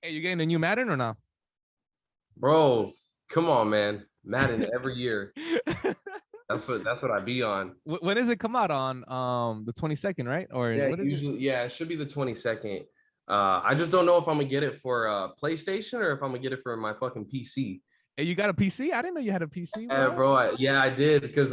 Hey, you getting a new Madden or not? Bro, come on, man. Madden every year. That's what I be on. When does it come out on the 22nd, right? Or Yeah, what is it? usually, yeah, it should be the 22nd. I just don't know if I'm gonna get it for PlayStation or if I'm gonna get it for my fucking PC. Hey, you got a PC? I didn't know you had a PC, bro. Bro, yeah, I did because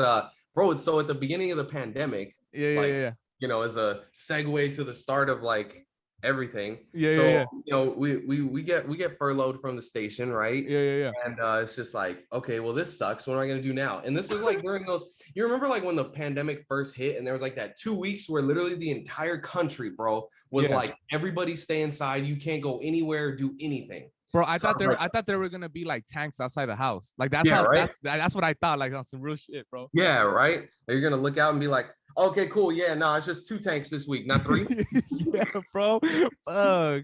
bro, it's so at the beginning of the pandemic, Yeah, yeah, like yeah, as a segue to the start of like everything. yeah, yeah, So, yeah, we get furloughed from the station, right? yeah, yeah, And it's just like, okay, well, this sucks. What am I gonna do now? And this was like during those, you remember like when the pandemic first hit, and there was like that 2 weeks where literally the entire country, bro, was yeah. like everybody stay inside. You can't go anywhere, do anything. Bro, So I was like, I thought there were gonna be like tanks outside the house. Like yeah, right. that's what I thought. Like on some real shit, bro. Yeah, right. You're gonna look out and be like, okay, cool. Yeah, no, it's just 2 tanks this week, not three. Yeah, bro.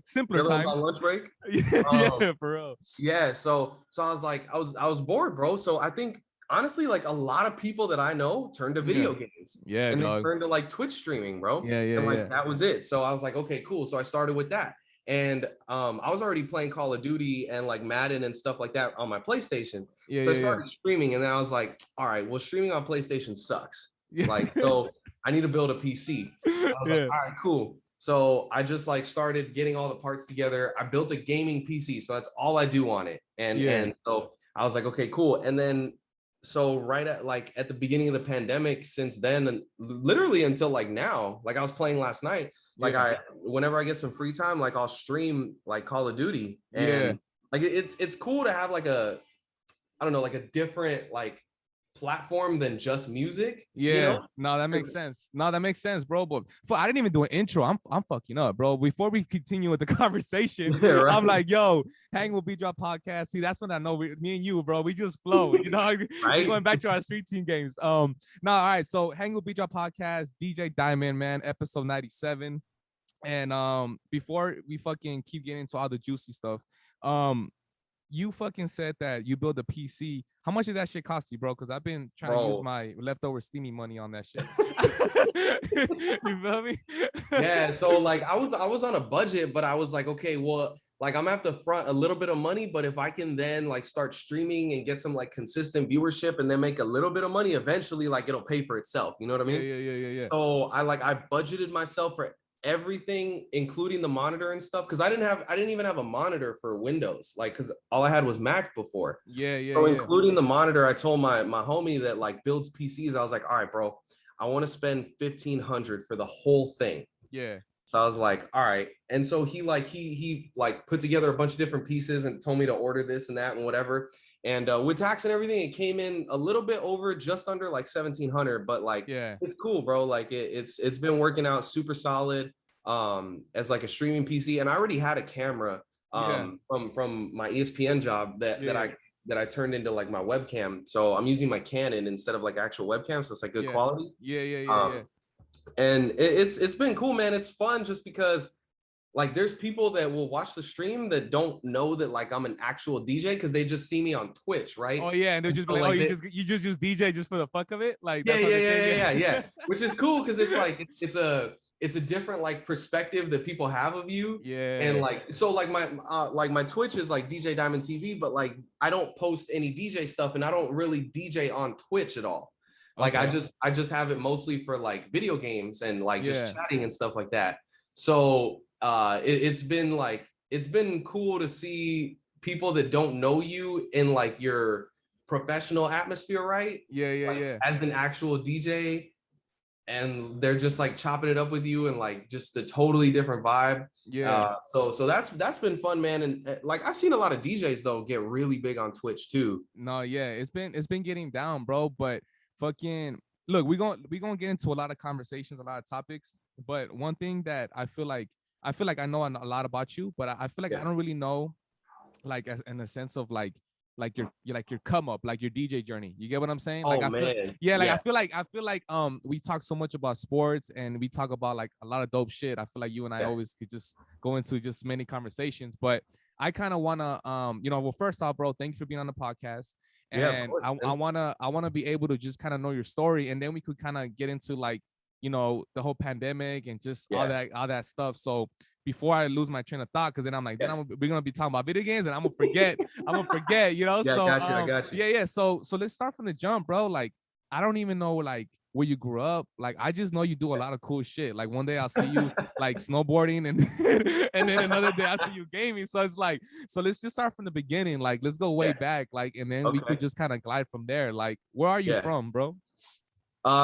Simpler Everyone's on times. lunch break. Yeah, Um, yeah, bro. yeah. So I was like, I was bored, bro. So I think honestly, like a lot of people that I know turned to Yeah, video games yeah, and they dog. turned to like Twitch streaming, bro. Yeah, yeah, And like yeah, that was it. So I was like, okay, cool. So I started with that. And I was already playing Call of Duty and like Madden and stuff like that on my PlayStation. yeah, So I yeah, started streaming, and then I was like, all right, well, streaming on PlayStation sucks. yeah, Like, so I need to build a PC. So I was like, yeah, all right, cool. So I just like started getting all the parts together. I built a gaming PC, so that's all I do on it. And yeah, and so I was like, okay, cool. And then so right at the beginning of the pandemic, since then, and literally until like now, like I was playing last night, like yeah, whenever I get some free time, like I'll stream like Call of Duty, yeah. and like it's cool to have like a, I don't know, like a different like platform than just music, you Yeah, know? no, that makes sense. No, that makes sense, bro. But I didn't even do an intro. I'm fucking up, bro. Before we continue with the conversation, Yeah, I'm right. like, yo, hang will be drop podcast. See, that's when I know me and you, bro. We just flow. You know, we Right? going back to our street team games. No, all right. So hang will be drop podcast, DJ Diamond, man, episode 97. And before we fucking keep getting into all the juicy stuff, um, you fucking said that you build a PC. How much did that shit cost you, bro? Because I've been trying to use Bro. my leftover steamy money on that shit. You feel me? Yeah, so like I was on a budget, but I was like, okay, well, like I'm gonna have to front a little bit of money, but if I can then like start streaming and get some like consistent viewership and then make a little bit of money, eventually like it'll pay for itself. You know what I Yeah, mean? yeah, yeah, yeah, yeah. So I budgeted myself for everything, including the monitor and stuff, because I didn't even have a monitor for Windows, like because all I had was Mac before. Yeah, yeah, So yeah. including the monitor, I told my homie that like builds PCs. I was like, all right, bro, I want to spend 1,500 for the whole thing. Yeah. So I was like, all right. And so he like put together a bunch of different pieces and told me to order this and that and whatever. And with tax and everything, it came in a little bit over, just under like 1,700. But like, Yeah. it's cool, bro. Like it's been working out super solid as like a streaming PC. And I already had a camera Yeah. from my ESPN job that Yeah. that I turned into like my webcam. So I'm using my Canon instead of like actual webcam. So it's like good Yeah. quality. Yeah. Yeah. Yeah. Yeah. Um, and it's been cool, man. It's fun just because like there's people that will watch the stream that don't know that like I'm an actual DJ because they just see me on Twitch, right? Oh yeah, and they'll And just be so like, oh, like you just use DJ just for the fuck of it, like yeah, that's how yeah, they yeah, think. yeah, yeah, Yeah. yeah. Which is cool because it's like it's a different like perspective that people have of you. And Yeah. like so like my Twitch is like DJ Diamond TV, but like I don't post any DJ stuff and I don't really DJ on Twitch at all. Like Okay. I just have it mostly for like video games and like just Yeah. chatting and stuff like that. So it's been like it's been cool to see people that don't know you in like your professional atmosphere, right? Yeah. Yeah. Like Yeah. as an actual DJ, and they're just like chopping it up with you and like just a totally different vibe. Yeah. So that's been fun, man. And like I've seen a lot of DJs though get really big on Twitch too. No, yeah, it's been getting down, bro. But fucking look, we gonna get into a lot of conversations, a lot of topics. But one thing that I feel like I know a lot about you, but I feel like I Yeah. don't really know, like as, in the sense of like your come up, like your DJ journey. You get what I'm saying? Like Oh I feel man. yeah, like Yeah. I feel like we talk so much about sports and we talk about like a lot of dope shit. I feel like you and I Yeah. always could just go into just many conversations, but I kind of wanna well, first off, bro, thank you for being on the podcast. Yeah. Of And course, I man. wanna be able to just kind of know your story, and then we could kind of get into like the whole pandemic and just Yeah. all that stuff. So before I lose my train of thought, because then I'm like, Yeah. we're gonna be talking about video games, and I'm gonna forget, you know. Yeah, So I got you. yeah. So let's start from the jump, bro. Like, I don't even know like where you grew up. Like, I just know you do a lot of cool shit. Like, one day I'll see you like snowboarding, and and then another day I see you gaming. So it's like, so let's just start from the beginning. Like, let's go way Yeah. back. Like, and then we Okay. could just kind of glide from there. Like, where are you Yeah. from, bro?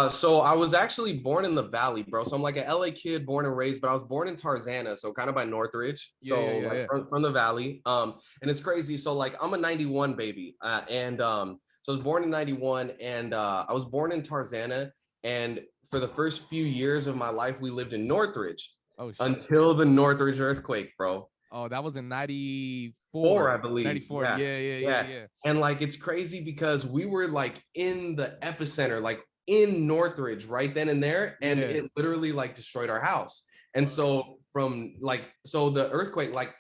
So I was actually born in the Valley, bro. So I'm like an LA kid, born and raised, but I was born in Tarzana, so kind of by Northridge. So like Yeah. from the Valley. And it's crazy. So like I'm a 91 baby. And so I was born in 91, and I was born in Tarzana. And for the first few years of my life, we lived in Northridge Oh shit. until the Northridge earthquake, bro. Oh, that was in 4, 94. I believe. 94. Yeah. Yeah. Yeah. And like it's crazy because we were like in the epicenter, like in Northridge right then and there. And Yeah. it literally like destroyed our house. And so from like, so the earthquake, like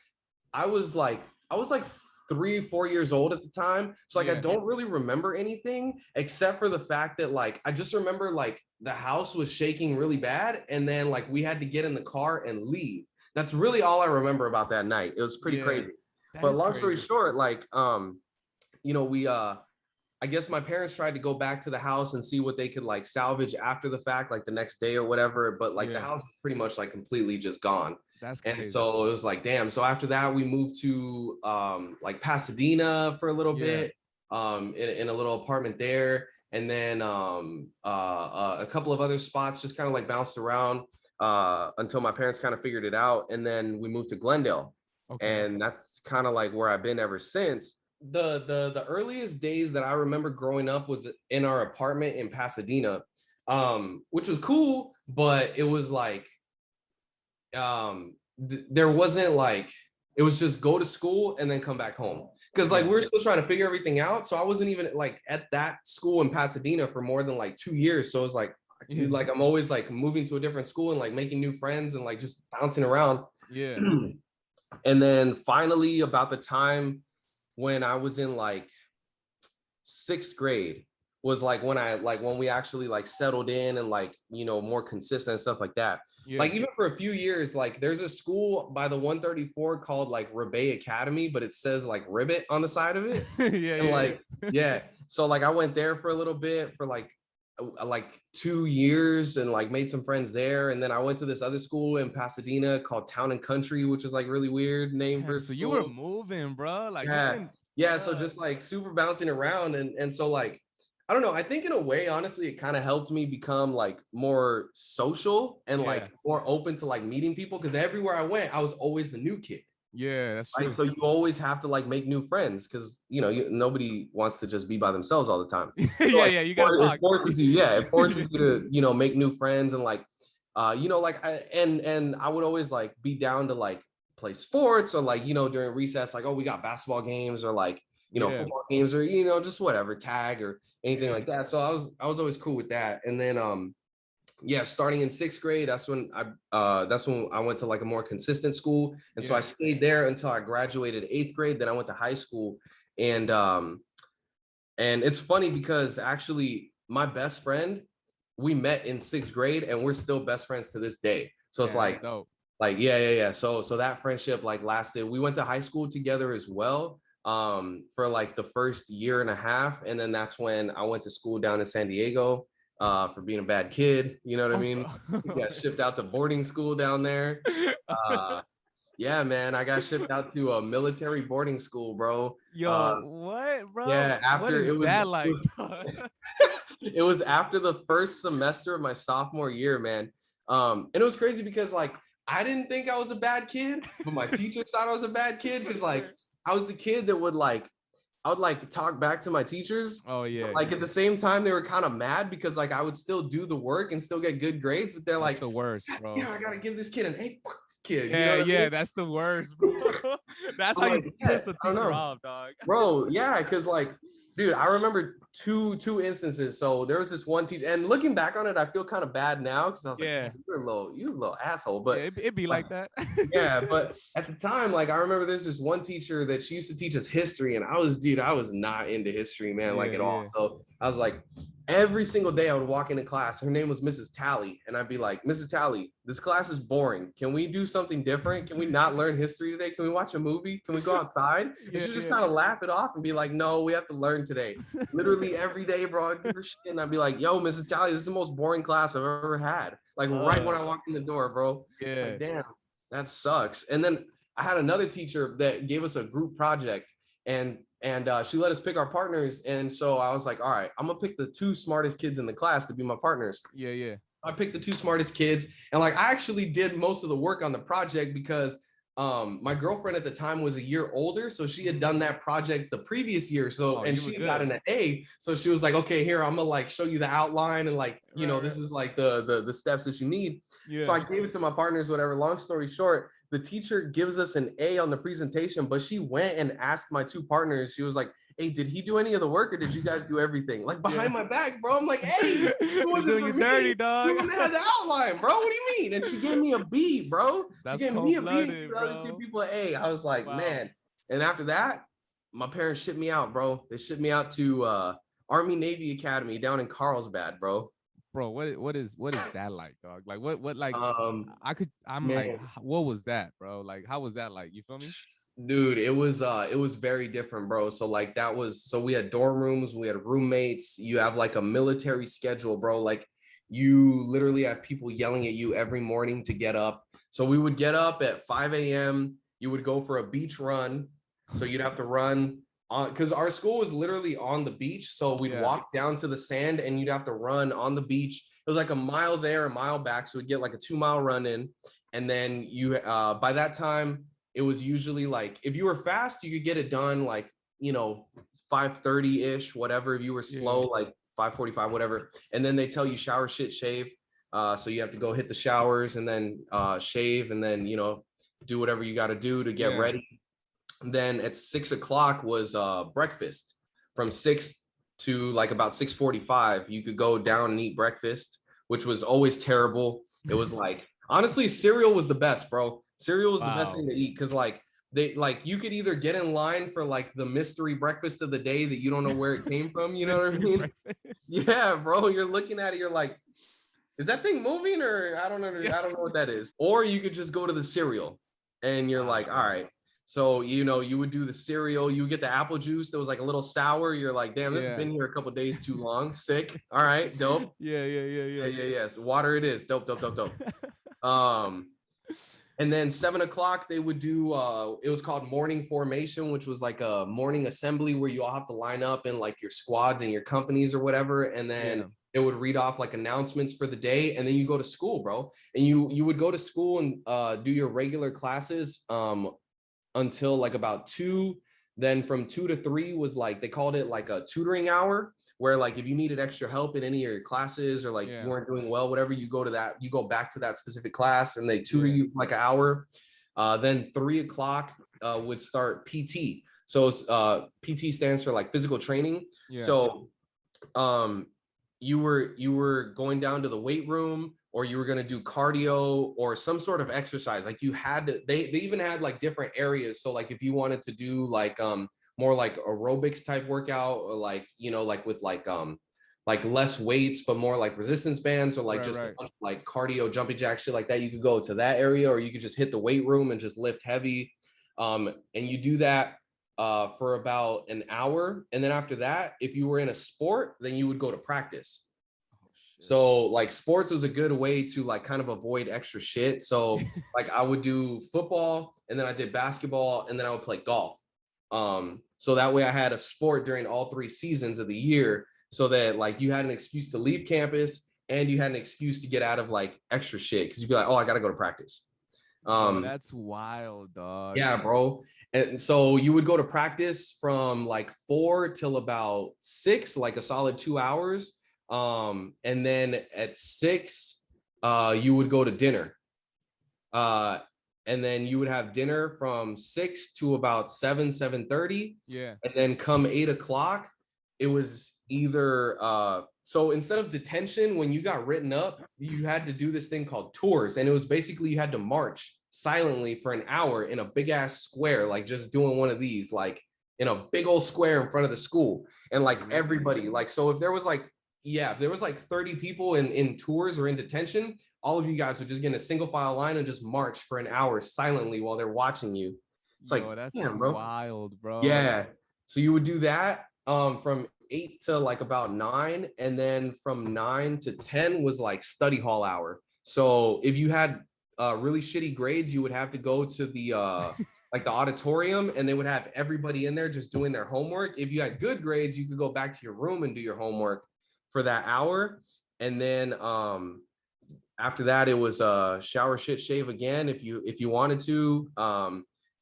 I was like 3, 4 years old at the time. So like I Yeah. don't really remember anything except for the fact that like I just remember like the house was shaking really bad. And then like we had to get in the car and leave. That's really all I remember about that night. It was pretty Yeah. crazy. That But is long story crazy. short, like we I guess my parents tried to go back to the house and see what they could like salvage after the fact, like the next day or whatever. But like the Yeah. house is pretty much like completely just gone. That's And crazy. so it was like, damn. So after that, we moved to like Pasadena for a little Yeah. bit, in a little apartment there. And then a couple of other spots just kind of like bounced around until my parents kind of figured it out. And then we moved to Glendale. Okay. And that's kind of like where I've been ever since. The earliest days that I remember growing up was in our apartment in Pasadena, which was cool, but it was like there wasn't like, it was just go to school and then come back home, because like Yeah. we were still trying to figure everything out. So I wasn't even like at that school in Pasadena for more than like 2 years. So it's like, dude, like I'm always like moving to a different school and like making new friends and like just bouncing around. Yeah. And then finally, about the time when I was in like 6th grade was like when we actually like settled in and like, more consistent and stuff like that. Yeah. Like even for a few years, like there's a school by the 134 called like Rebay Academy, but it says like Ribbit on the side of it. And like, yeah. So like I went there for a little bit for like 2 years and like made some friends there. And then I went to this other school in Pasadena called Town and Country, which is like really weird name for a So school. you were moving, bro. Like, Yeah. So just like super bouncing around. And so like, I don't know. I think in a way, honestly, it kind of helped me become like more social and like more open to like meeting people. Cause everywhere I went, I was always the new kid. Yeah, that's true. Right? So you always have to like make new friends because nobody wants to just be by themselves all the time. So, yeah, you gotta talk. It forces you, it forces you to make new friends and like like I would always like be down to like play sports or like during recess, like, oh, we got basketball games or like football games or just whatever, tag or anything like that. So I was always cool with that. And then starting in 6th grade, that's when I went to like a more consistent school. And so I stayed there until I graduated 8th grade. Then I went to high school. And it's funny because actually my best friend, we met in 6th grade and we're still best friends to this day. So it's like, yeah. So that friendship like lasted. We went to high school together as well for like the first year and a half. And then that's when I went to school down in San Diego for being a bad kid. You know what I mean? Got shipped out to boarding school down there. Yeah, man, I got shipped out to a military boarding school, bro. Yo, what, bro? Yeah, after what is that like? It was after the first semester of my sophomore year, man. And it was crazy because like I didn't think I was a bad kid, but my teachers thought I was a bad kid because like I was the kid that would like I would like talk back to my teachers. Oh yeah. Like at the same time, they were kind of mad because like I would still do the work and still get good grades, but they're that's like the worst, bro. I gotta give this kid an A+, kid. Yeah, you know I mean? That's the worst, bro. That's how you piss a teacher off, dog. Bro, yeah, because like, dude, I remember two instances. So there was this one teacher, and looking back on it, I feel kind of bad now because I was like, you're a little asshole. But it'd be like that. Yeah, but at the time, like I remember there's this one teacher that she used to teach us history, and I was not into history, man, like at all. So I was like, every single day I would walk into class. Her name was Mrs. Tally. And I'd be like, Mrs. Tally, this class is boring. Can we do something different? Can we not learn history today? Can we watch a movie? Can we go outside? And she would just kind of laugh it off and be like, no, we have to learn today. Literally every day, bro, I'd give her shit. And I'd be like, yo, Mrs. Tally, this is the most boring class I've ever had. Like right when I walked in the door, bro. Yeah. Like, damn, that sucks. And then I had another teacher that gave us a group project, and she let us pick our partners. And so I was like, all right, I'm gonna pick the 2 smartest kids in the class to be my partners. Yeah. I picked the 2 smartest kids, and like I actually did most of the work on the project because my girlfriend at the time was a year older, so she had done that project the previous year. So and she got an A, so she was like, okay, here, I'm gonna like show you the outline and like this is like the steps that you need. So I gave it to my partners, whatever. Long story short, the teacher gives us an A on the presentation, but she went and asked my 2 partners. She was like, hey, did he do any of the work, or did you guys do everything? Like behind my back, bro. I'm like, hey, you're doing you dirty, dog. You had the outline, bro. What do you mean? And she gave me a B, bro. That's she gave me a B. The bro. other 2 people an A. I was like, man. And after that, my parents shipped me out, bro. They shipped me out to Army Navy Academy down in Carlsbad, bro. Bro, what is that like, dog? Like what like I'm man. like, what was that, bro? Like how was that like? You feel me? Dude, it was very different, bro. So like so we had dorm rooms, we had roommates, you have like a military schedule, bro. Like you literally have people yelling at you every morning to get up. So we would get up at 5 a.m. You would go for a beach run. So you'd have to run on, because our school was literally on the beach. So we'd walk down to the sand and you'd have to run on the beach. It was like a mile there, a mile back. So we'd get like a 2-mile run in. And then you by that time, it was usually like, if you were fast, you could get it done like, 5:30-ish, whatever. If you were slow, like 5:45, whatever. And then they tell you shower, shit, shave. So you have to go hit the showers and then shave and then, do whatever you got to do to get ready. And then at 6 o'clock was breakfast. From 6 to like about 6:45, you could go down and eat breakfast, which was always terrible. It was like, honestly, cereal was the best, bro. Cereal is the best thing to eat because like you could either get in line for like the mystery breakfast of the day that you don't know where it came from, you know what I mean? Yeah, bro, you're looking at it, you're like, is that thing moving, or I don't know what that is. Or you could just go to the cereal and you're like, all right. So you would do the cereal, you would get the apple juice that was like a little sour. You're like, damn, this has been here a couple days too long. Sick. All right, dope. Yeah. So water it is. Dope. And then 7 o'clock, they would do, it was called morning formation, which was like a morning assembly where you all have to line up in like your squads and your companies or whatever. And then it would read off like announcements for the day. And then you go to school, bro. And you would go to school and do your regular classes until like about 2. Then from 2 to 3 was like, they called it like a tutoring hour, where like if you needed extra help in any of your classes or like you weren't doing well, whatever, you go back to that specific class and they tutor you for like an hour. Then 3 o'clock would start PT. So PT stands for like physical training. So you were going down to the weight room, or you were going to do cardio or some sort of exercise. Like you had to, they even had like different areas. So like if you wanted to do like more like aerobics type workout, or like, like with like less weights, but more like resistance bands, or like like cardio, jumping jack, shit like that, you could go to that area, or you could just hit the weight room and just lift heavy. And you do that for about an hour. And then after that, if you were in a sport, then you would go to practice. So like sports was a good way to like kind of avoid extra shit. So like I would do football, and then I did basketball, and then I would play golf. So that way I had a sport during all 3 seasons of the year, so that like you had an excuse to leave campus and you had an excuse to get out of like extra shit, because you'd be like, oh, I gotta go to practice. That's wild, dog. Yeah, bro. And so you would go to practice from like 4 till about 6, like a solid 2 hours. And then at 6, you would go to dinner. And then you would have dinner from 6 to about 7:30. Yeah. And then come 8 o'clock, it was either so instead of detention, when you got written up, you had to do this thing called tours. And it was basically you had to march silently for an hour in a big ass square, like just doing one of these, like in a big old square in front of the school. And like everybody, like, so if there was like, yeah, if there was like 30 people in tours or in detention, all of you guys would just get in a single file line and just march for an hour silently while they're watching you. It's like, Yo, that's damn, bro. wild, bro. Yeah. So you would do that from 8 to like about 9, and then from 9 to 10 was like study hall hour. So if you had really shitty grades, you would have to go to the like the auditorium, and they would have everybody in there just doing their homework. If you had good grades, you could go back to your room and do your homework for that hour. And then after that, it was shower, shit, shave again if you wanted to,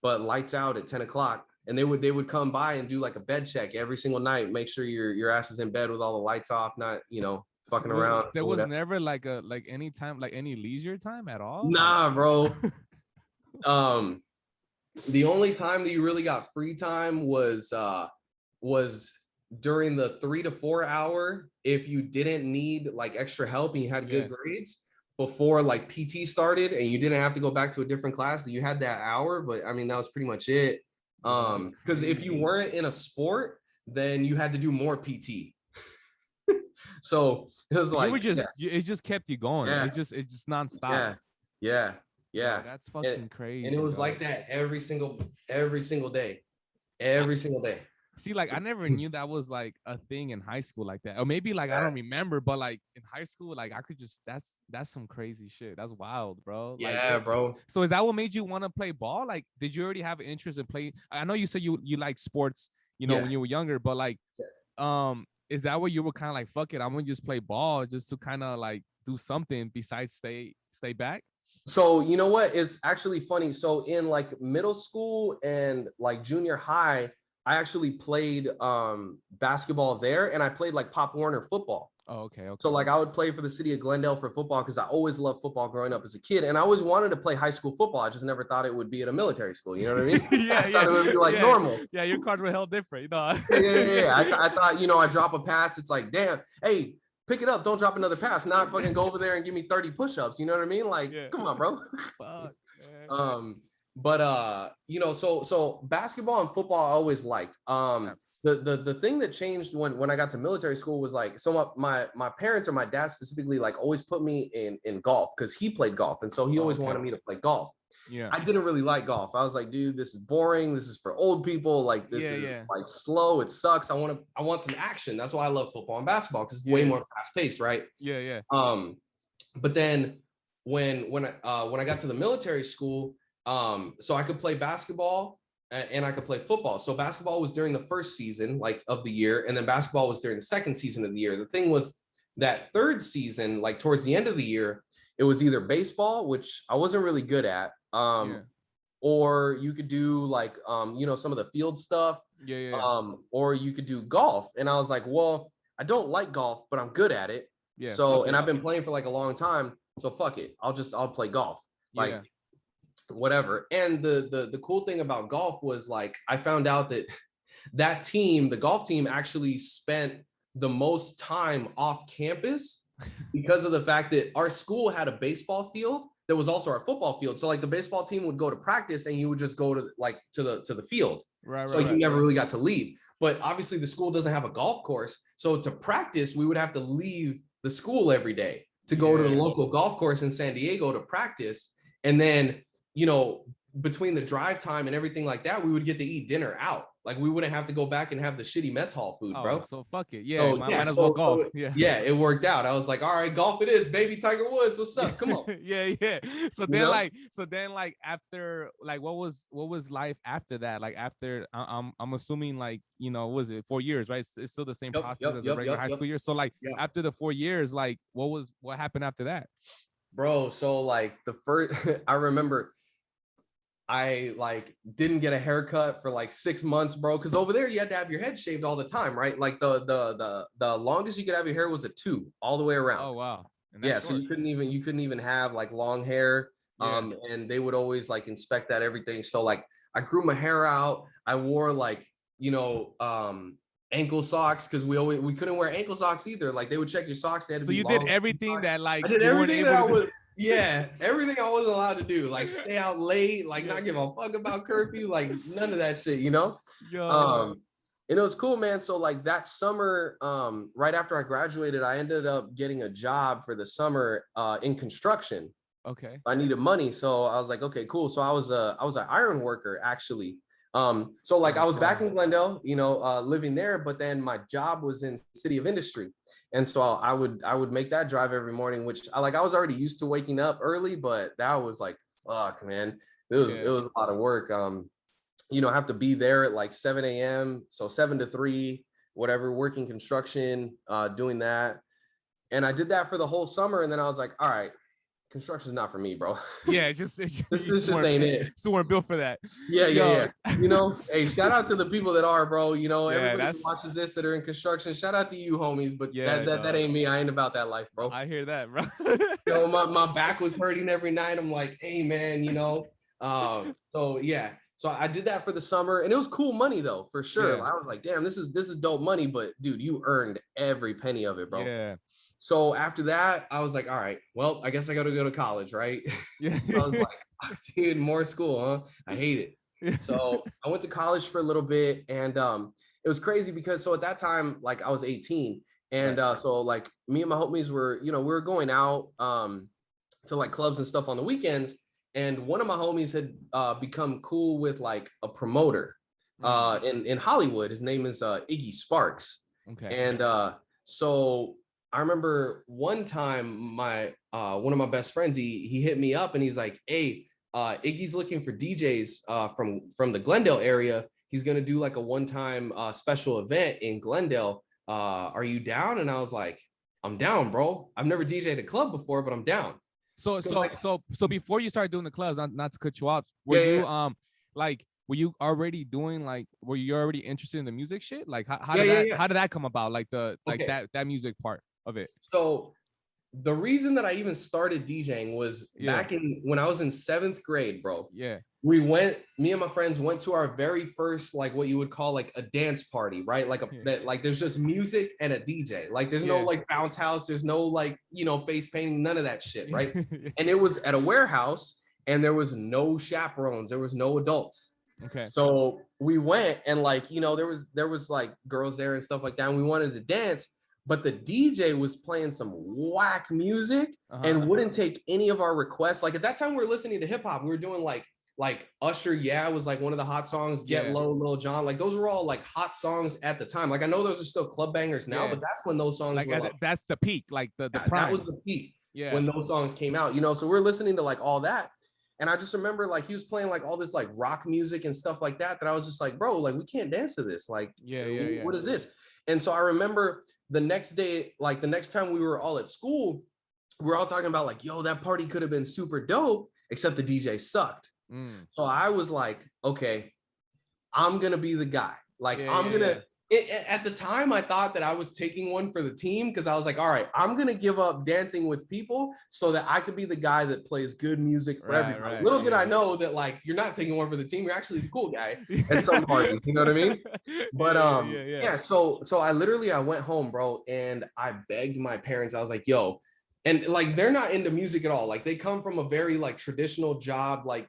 but lights out at 10 o'clock. And they would come by and do like a bed check every single night, make sure your ass is in bed with all the lights off, not fucking around. There was never like any time, like any leisure time at all. Nah, bro. The only time that you really got free time was during the 3 to 4 hour if you didn't need like extra help and you had good grades before like PT started and you didn't have to go back to a different class, that you had that hour. But I mean, that was pretty much it. Because if you weren't in a sport, then you had to do more PT. So it was like it just kept you going. Yeah. It just nonstop. Yeah. Oh, that's fucking crazy. And it was like that every single day. Every single day. See, like I never knew that was like a thing in high school like that. Or maybe like I don't remember, but like in high school, like I could just that's some crazy shit. That's wild, bro. Yeah, bro. So is that what made you want to play ball? Like, did you already have an interest in playing? I know you said you like sports, when you were younger, but like is that what you were kind of like, fuck it, I'm gonna just play ball just to kind of like do something besides stay back? So you know what? It's actually funny. So in like middle school and like junior high, I actually played basketball there, and I played like Pop Warner football. Oh, okay. So like I would play for the city of Glendale for football because I always loved football growing up as a kid, and I always wanted to play high school football. I just never thought it would be at a military school. You know what I mean? I thought it would be like normal. Yeah, your cards were held different. Yeah. I thought I drop a pass. It's like, damn, hey, pick it up. Don't drop another pass. Not fucking go over there and give me 30 push-ups. You know what I mean? Like, come on, bro. Fuck, man. But so basketball and football I always liked. The thing that changed when I got to military school was like, so my parents or my dad specifically like always put me in golf because he played golf, and so he always wanted me to play golf. Yeah, I didn't really like golf. I was like, dude, this is boring. This is for old people. Like this is like slow. It sucks. I want some action. That's why I love football and basketball, because it's way more fast paced, right? Yeah. But then when I got to the military school, so I could play basketball and I could play football. So basketball was during the first season like of the year, and then basketball was during the second season of the year. The thing was that third season, like towards the end of the year, it was either baseball, which I wasn't really good at, or you could do like some of the field stuff, or you could do golf. And I was like, well, I don't like golf, but I'm good at it. And I've been playing for like a long time, so fuck it, I'll play golf, like whatever. And the cool thing about golf was like I found out that the golf team actually spent the most time off campus because of the fact that our school had a baseball field that was also our football field. So like the baseball team would go to practice and you would just go to the field. So you never really got to leave. But obviously the school doesn't have a golf course. So to practice, we would have to leave the school every day to go to the local golf course in San Diego to practice. And then, between the drive time and everything like that, we would get to eat dinner out. Like we wouldn't have to go back and have the shitty mess hall food, bro. So fuck it. Might as well golf. It worked out. I was like, all right, golf it is, baby. Tiger Woods, what's up? Come on. So then like after, like what was life after that? Like after I'm assuming like, was it 4 years, right? It's still the same process as a regular high school year. So like after the 4 years, like what happened after that? Bro, so like the first I remember I like didn't get a haircut for like 6 months, bro, because over there you had to have your head shaved all the time, right? Like the longest you could have your hair was a 2 all the way around. Oh wow. So you couldn't even have like long hair. And they would always like inspect that everything. So like I grew my hair out. I wore like ankle socks because we couldn't wear ankle socks either. Like they would check your socks. They had to be long. Did everything that like I did everything that I was. Yeah, everything I wasn't allowed to do, like stay out late, like not give a fuck about curfew, like none of that shit, And it was cool, man. So like that summer, right after I graduated, I ended up getting a job for the summer in construction. Okay. I needed money, so I was like, okay, cool. So I was an iron worker actually. So like I was back in Glendale, living there, but then my job was in City of Industry, and so I would make that drive every morning, which I was already used to waking up early, but that was like fuck, man. It was a lot of work. Have to be there at like 7 a.m. So 7 to 3, whatever, working construction, doing that. And I did that for the whole summer. And then I was like, all right, construction's not for me, bro. Yeah, this just ain't it. Still weren't built for that. Yeah. Hey, shout out to the people that are, bro. Everybody who that's watches this that are in construction, shout out to you, homies. But Yeah, that ain't me. I ain't about that life, bro. I hear that, bro. My back was hurting every night. I'm like, hey, man, so yeah. So I did that for the summer, and it was cool money though, for sure. Yeah. I was like, damn, this is dope money, but dude, you earned every penny of it, bro. Yeah. So after that, I was like, all right, well, I guess I got to go to college, right? Yeah. I was like, dude, more school, huh? I hate it. So I went to college for a little bit, and it was crazy because so at that time, like I was 18, and so like me and my homies were, we were going out to like clubs and stuff on the weekends. And one of my homies had become cool with like a promoter in Hollywood. His name is Iggy Sparks. Okay. And so I remember one time my one of my best friends, he hit me up and he's like, hey, Iggy's looking for DJs from the Glendale area. He's gonna do like a one-time special event in Glendale. Are you down? And I was like, I'm down, bro. I've never DJed a club before, but I'm down. So before you started doing the clubs, not to cut you off, were you already doing were you already interested in the music shit? Like how did that come about? Like that music part of it. So the reason that I even started DJing was back when I was in 7th grade, bro. Yeah. Me and my friends went to our very first, like what you would call like a dance party, right? Like there's just music and a DJ. Like there's no like bounce house, there's no like, face painting, none of that shit, right? And it was at a warehouse and there was no chaperones, there was no adults. Okay. So we went and like, there was like girls there and stuff like that. And we wanted to dance, but the DJ was playing some whack music and wouldn't take any of our requests. Like at that time we were listening to hip hop. We were doing like Usher, was like one of the hot songs. Get Low, Lil Jon, like those were all like hot songs at the time. Like I know those are still club bangers now, but that's when those songs were that's the peak, like the prime. That was the peak when those songs came out. So we're listening to like all that, and I just remember like he was playing like all this like rock music and stuff like that. That I was just like, bro, like we can't dance to this. Like, what is this? And so I remember the next day, like the next time we were all at school, we were all talking about like, yo, that party could have been super dope, except the DJ sucked. So I was like, okay, I'm going to be the guy. Like, at the time, I thought that I was taking one for the team because I was like, all right, I'm going to give up dancing with people so that I could be the guy that plays good music for everybody. Little did I know that, like, you're not taking one for the team. You're actually the cool guy at some parties. You know what I mean? But, so I went home, bro, and I begged my parents. I was like, yo, and like, they're not into music at all. Like, they come from a very, like, traditional job, like,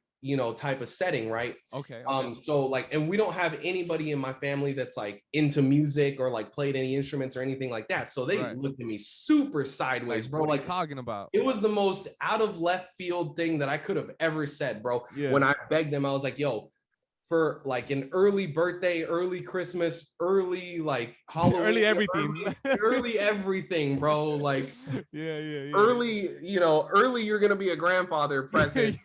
type of setting, right? Okay. So like, and we don't have anybody in my family that's like into music or like played any instruments or anything like that. So they looked at me super sideways, like, bro. What are like you talking about? It was the most out of left field thing that I could have ever said, bro. When I begged them, I was like, yo, for like an early birthday, early Christmas, early like Halloween, early everything, early everything, bro. Like, early, early you're gonna be a grandfather present.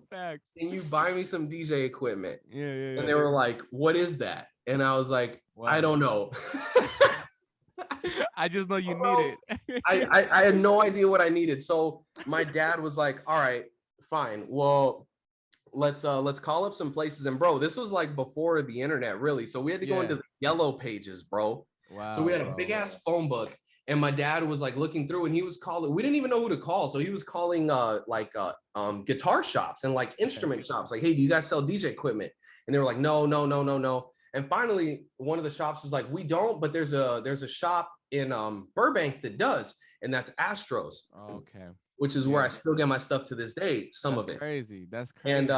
Facts. Can you buy me some DJ equipment? And they were like, what is that? And I was like, I don't know. I just know you need it. I had no idea what I needed. So my dad was like, all right, fine. Well, let's call up some places. And bro, this was like before the internet, really. So we had to go into the yellow pages, bro. Wow. So we had a big ass phone book. And my dad was like looking through and he was calling, we didn't even know who to call. So he was calling guitar shops and like instrument shops. Like, hey, do you guys sell DJ equipment? And they were like, no. And finally, one of the shops was like, we don't, but there's a shop in Burbank that does. And that's Astros. Okay. Which is where I still get my stuff to this day, some of it. Crazy. That's crazy. And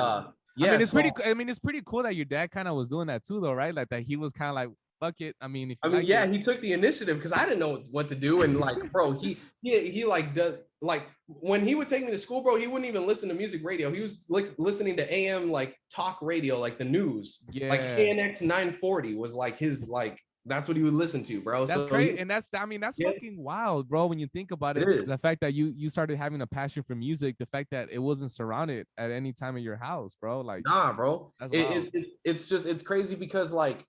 I Yeah, mean, it's so pretty. I mean, it's pretty cool that your dad kind of was doing that too, though, right? Like that he was kind of like, fuck it. I mean, if you like yeah, it, he took the initiative because I didn't know what to do. And like, bro, he like does like when he would take me to school, bro, he wouldn't even listen to music radio. He was like listening to AM like talk radio, like the news, like yeah, KNX 940 was like his like that's what he would listen to, bro. that's So crazy, and that's. I mean, that's yeah, fucking wild, bro. When you think about it it, is. the fact that you started having a passion for music, the fact that it wasn't surrounded at any time in your house, bro. Like Nah, bro. that's wild. It's just it's crazy because like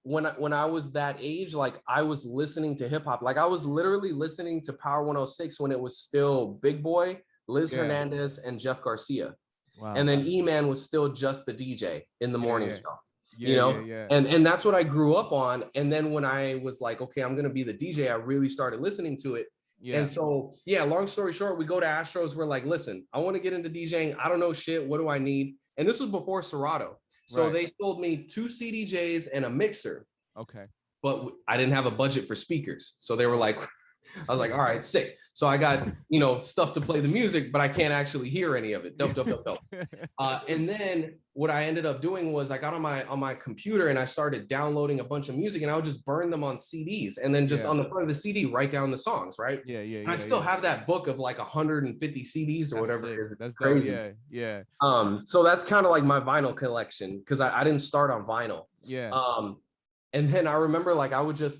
when I was that age, like I was listening to hip hop. Like I was literally listening to Power 106 when it was still Big Boy, Liz Yeah. Hernandez, and Jeff Garcia. Wow. And then E-Man was still just the DJ in the Yeah. morning Yeah. show. Yeah. Yeah. Yeah. And that's what I grew up on. And then when I was like, okay, I'm gonna be the DJ, I really started listening to it. Yeah. And so, yeah, long story short, we go to Astros. We're like, listen, I want to get into DJing. I don't know shit. What do I need? And this was before Serato. So Right. they sold me 2 CDJs and a mixer, Okay. but I didn't have a budget for speakers. So they were like, I was like, all right, sick. So I got, stuff to play the music, but I can't actually hear any of it. Dope, dope, dope, dope. And then what I ended up doing was I got on my computer and I started downloading a bunch of music and I would just burn them on CDs and then just on the front of the CD write down the songs, right? Yeah. Yeah. And I still have that book of like 150 CDs or That's whatever sick. it is. That's crazy. dope. Yeah. So that's kind of like my vinyl collection because I didn't start on vinyl. Yeah. And then I remember like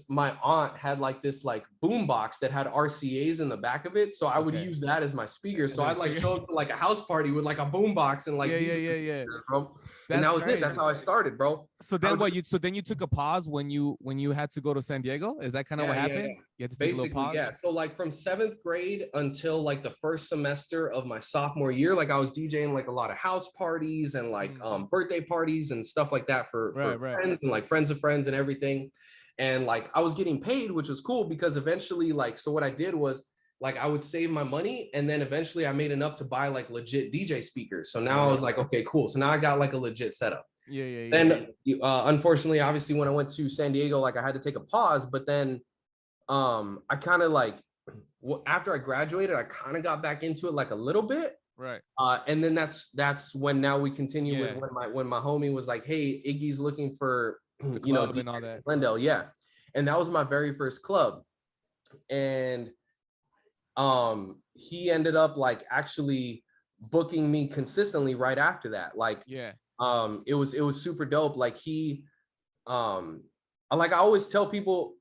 my aunt had like this like boom box that had RCAs in the back of it. So I would use that as my speaker. So I'd like show up to like a house party with like a boom box and like yeah. Bro. And that was it. That's how I started, bro. So then then you took a pause when you had to go to San Diego? Is that kind of what happened? You had to take a little pause? Yeah. So like from 7th grade until like the first semester of my sophomore year, like I was DJing like a lot of house parties and like birthday parties and stuff like that for friends and like friends of friends and everything. And like I was getting paid, which was cool because eventually like so what I did was like I would save my money and then eventually I made enough to buy like legit DJ speakers. So now I was like, okay, cool. So now I got like a legit setup. Then unfortunately, obviously when I went to San Diego, like I had to take a pause, but then I kind of like after I graduated, I kind of got back into it like a little bit. Right. And then that's when now we continue with when my homie was like, hey, Iggy's looking for and all that. Glendale, yeah. And that was my very first club. And he ended up like actually booking me consistently right after that. Like it was super dope. Like he like I always tell people,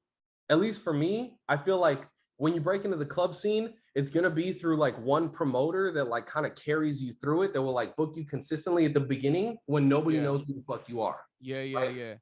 at least for me, I feel like when you break into the club scene, it's gonna be through like one promoter that like kind of carries you through it, that will like book you consistently at the beginning when nobody knows who the fuck you are. Yeah.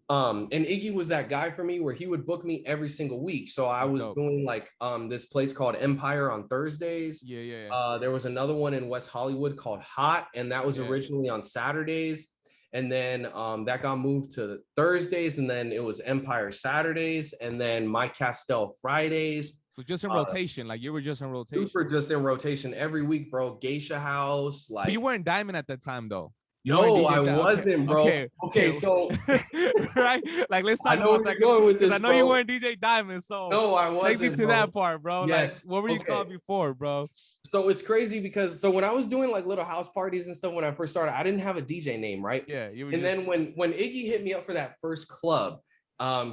And Iggy was that guy for me where he would book me every single week. So I was doing like this place called Empire on Thursdays. There was another one in West Hollywood called Hot, and that was originally on Saturdays. And then that got moved to Thursdays, and then it was Empire Saturdays, and then My Castell Fridays. So just in rotation, like you were just in rotation. Super just in rotation every week, bro. Geisha House, like. But you weren't Diamond at that time, though. No, I wasn't, bro. Okay, so right, like let's talk about that because I know you weren't DJ Diamond. So no, I wasn't. Take me to that part, bro. Yes. Like, what were you called before, bro? So it's crazy because when I was doing like little house parties and stuff when I first started, I didn't have a DJ name, right? Yeah. Then when Iggy hit me up for that first club,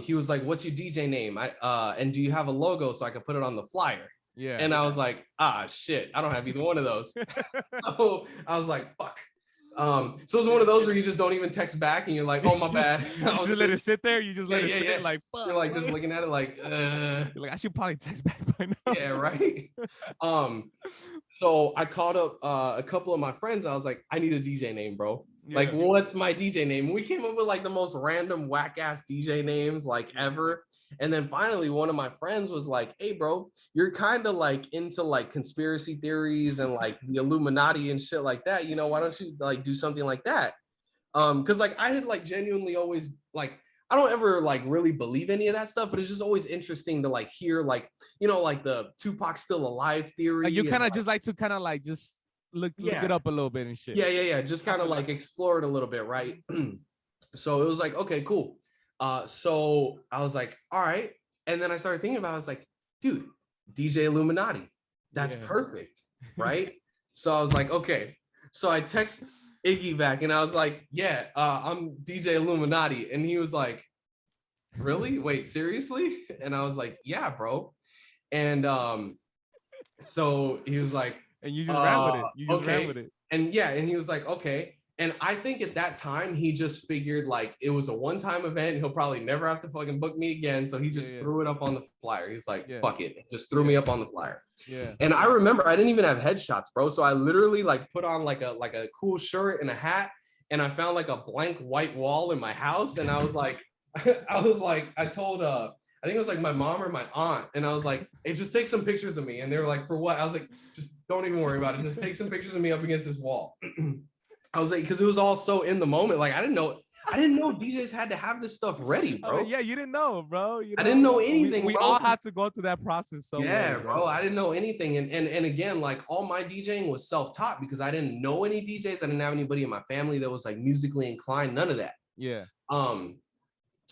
he was like, "What's your DJ name? And do you have a logo so I could put it on the flyer?" Yeah. And I was like, shit, I don't have either one of those. So I was like, fuck. So it's one of those where you just don't even text back and you're like, oh, my bad. You just let it sit there. You just let it sit like, fuck. You're like just looking at it like, You're like, I should probably text back by now. Yeah, right. So I called up a couple of my friends. I was like, I need a DJ name, bro. Like, what's my DJ name? We came up with like the most random whack ass DJ names like ever. And then finally, one of my friends was like, hey, bro, you're kind of like into like conspiracy theories and like the Illuminati and shit like that. You know, why don't you like do something like that? Because like I had like genuinely always like, I don't ever like really believe any of that stuff, but it's just always interesting to like hear like, you know, like the Tupac still alive theory. Like you kind of just like to kind of like just look it up a little bit and shit. Yeah. Just kind of like explore it a little bit, right? So it was like, okay, cool. So I was like, all right. And then I started thinking about it. I was like, dude, DJ Illuminati. That's perfect. Right. So I was like, okay. So I text Iggy back. And I was like, yeah, I'm DJ Illuminati. And he was like, really? Wait, seriously? And I was like, yeah, bro. And so he was like, And you just ran with it. You just ran with okay. it. And yeah, and he was like, okay. And I think at that time he just figured like it was a one-time event. He'll probably never have to fucking book me again. So he just threw it up on the flyer. He's like, fuck it. Just threw me up on the flyer. Yeah. And I remember I didn't even have headshots, bro. So I literally like put on like a cool shirt and a hat, and I found like a blank white wall in my house. And I was like, I told I think it was like my mom or my aunt, and I was like, hey, just take some pictures of me. And they were like, for what? I was like, just don't even worry about it. Just take some pictures of me up against this wall. I was like, because it was all so in the moment. Like I didn't know DJs had to have this stuff ready, bro. Yeah, you didn't know, bro. I didn't know anything. We all had to go through that process. So yeah, bro. I didn't know anything. And again, like all my DJing was self-taught because I didn't know any DJs. I didn't have anybody in my family that was like musically inclined. None of that. Yeah.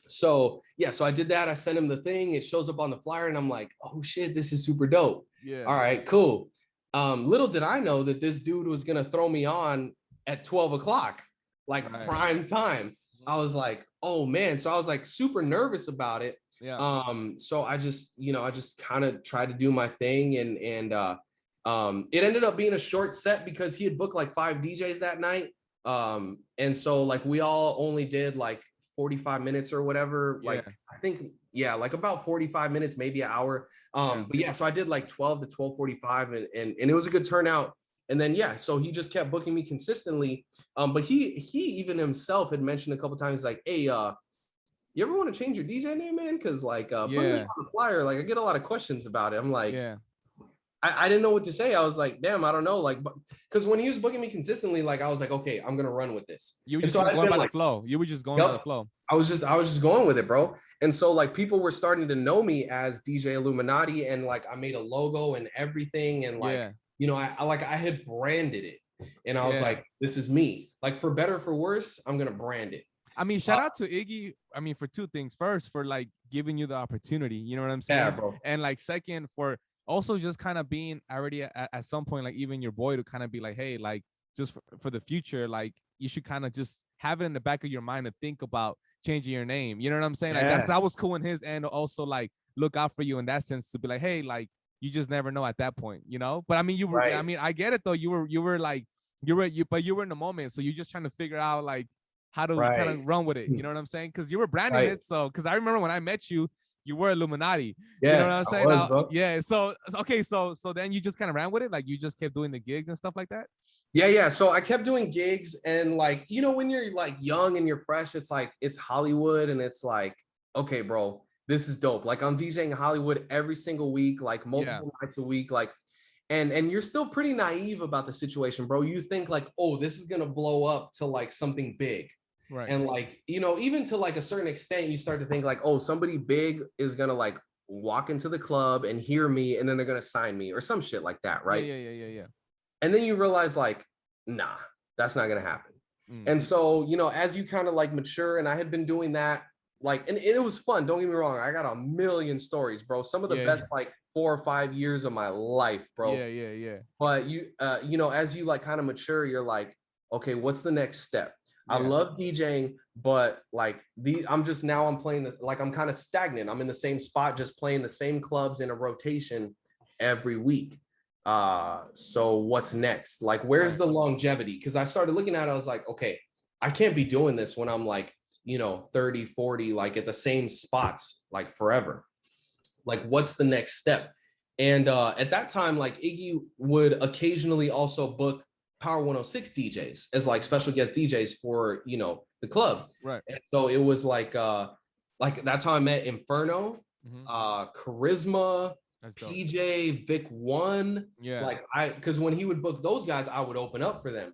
So yeah, so I did that. I sent him the thing. It shows up on the flyer, and I'm like, oh shit, this is super dope. Yeah. All right, cool. Little did I know that this dude was gonna throw me on at 12 o'clock, like prime time. I was like, oh man. So I was like super nervous about it. Yeah. So I just kind of tried to do my thing, and it ended up being a short set because he had booked like 5 DJs that night. And so like we all only did like 45 minutes or whatever. Like I think, yeah, like about 45 minutes, maybe an hour. But yeah, so I did like 12 to 12:45, and it was a good turnout. And then yeah, so he just kept booking me consistently. But he even himself had mentioned a couple times like, hey, you ever want to change your DJ name, man? Because like putting this on the flyer, like I get a lot of questions about it. I'm like, I didn't know what to say. I was like, damn, I don't know. Like, because when he was booking me consistently, like I was like, okay, I'm gonna run with this. You were just going by the flow. You were just going by the flow. I was just going with it, bro. And so like people were starting to know me as DJ Illuminati, and like I made a logo and everything, and like you know, I had branded it, and I was like, this is me. Like for better or for worse, I'm gonna brand it. I mean, shout out to Iggy. I mean, for 2 things. First, for like giving you the opportunity. You know what I'm saying? Yeah, bro. And like second, for also just kind of being already at some point, like even your boy to kind of be like, hey, like just for the future, like you should kind of just have it in the back of your mind to think about changing your name. You know what I'm saying? Like that was cool in his end. Also like look out for you in that sense to be like, hey, like you just never know at that point, you know? But I mean, you were, I mean, I get it though. You were like, but you were in the moment. So you're just trying to figure out like how to kind of run with it. You know what I'm saying? Cause you were branding it. So, cause I remember when I met you, you were Illuminati. You know what I'm saying? Yeah. So, okay. So then you just kind of ran with it. Like you just kept doing the gigs and stuff like that. Yeah. So I kept doing gigs, and like, you know, when you're like young and you're fresh, it's like, it's Hollywood, and it's like, okay, bro, this is dope. Like I'm DJing Hollywood every single week, like multiple nights a week. Like, and you're still pretty naive about the situation, bro. You think like, oh, this is going to blow up to like something big. Right. And like, you know, even to like a certain extent, you start to think like, oh, somebody big is going to like walk into the club and hear me, and then they're going to sign me or some shit like that. Right. Yeah. And then you realize like, nah, that's not going to happen. And so, you know, as you kind of like mature, and I had been doing that, like, and it was fun. Don't get me wrong. I got a million stories, bro. Some of the best, like 4 or 5 years of my life, bro. Yeah. But you know, as you like kind of mature, you're like, okay, what's the next step? I love DJing, but like I'm playing I'm kind of stagnant. I'm in the same spot, just playing the same clubs in a rotation every week. So what's next? Like, where's the longevity? Because I started looking at it, I was like, okay, I can't be doing this when I'm like, you know, 30, 40, like at the same spots, like forever. Like, what's the next step? And at that time, like Iggy would occasionally also book Power 106 DJs as like special guest DJs for, you know, the club. Right. And so it was like that's how I met Inferno, Charisma, PJ, Vic One. Yeah. Like because when he would book those guys, I would open up for them.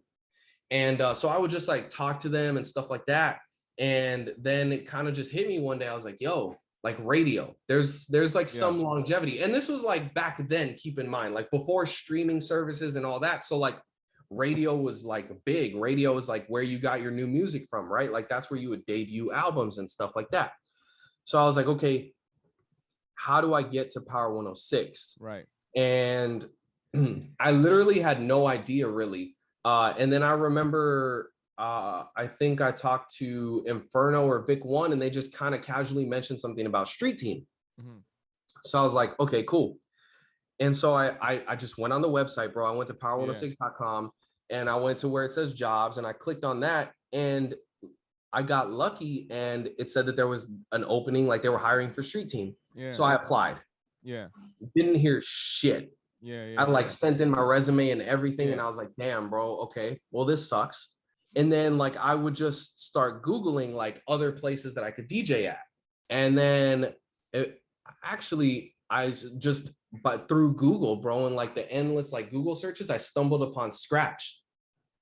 And so I would just like talk to them and stuff like that. And then it kind of just hit me one day. I was like, yo, like radio, there's like some longevity. And this was like back then, keep in mind, like before streaming services and all that. So like radio was like big. Radio was like where you got your new music from, right? Like that's where you would debut albums and stuff like that. So I was like, okay, how do I get to Power 106? Right. And I literally had no idea really. And then I remember, I think I talked to Inferno or Vic One, and they just kind of casually mentioned something about Street Team. Mm-hmm. So I was like, okay, cool. And so I just went on the website, bro. I went to Yeah. power106.com and I went to where it says jobs and I clicked on that and I got lucky and it said that there was an opening, like they were hiring for Street Team. Yeah. So I applied. Yeah. Didn't hear shit. Yeah. I Yeah. like Yeah. sent in my resume and everything, and Yeah. I was like, damn, bro, okay, well, this sucks. And then like I would just start Googling like other places that I could DJ at. And then it actually I just but through Google, bro, and like the endless like Google searches, I stumbled upon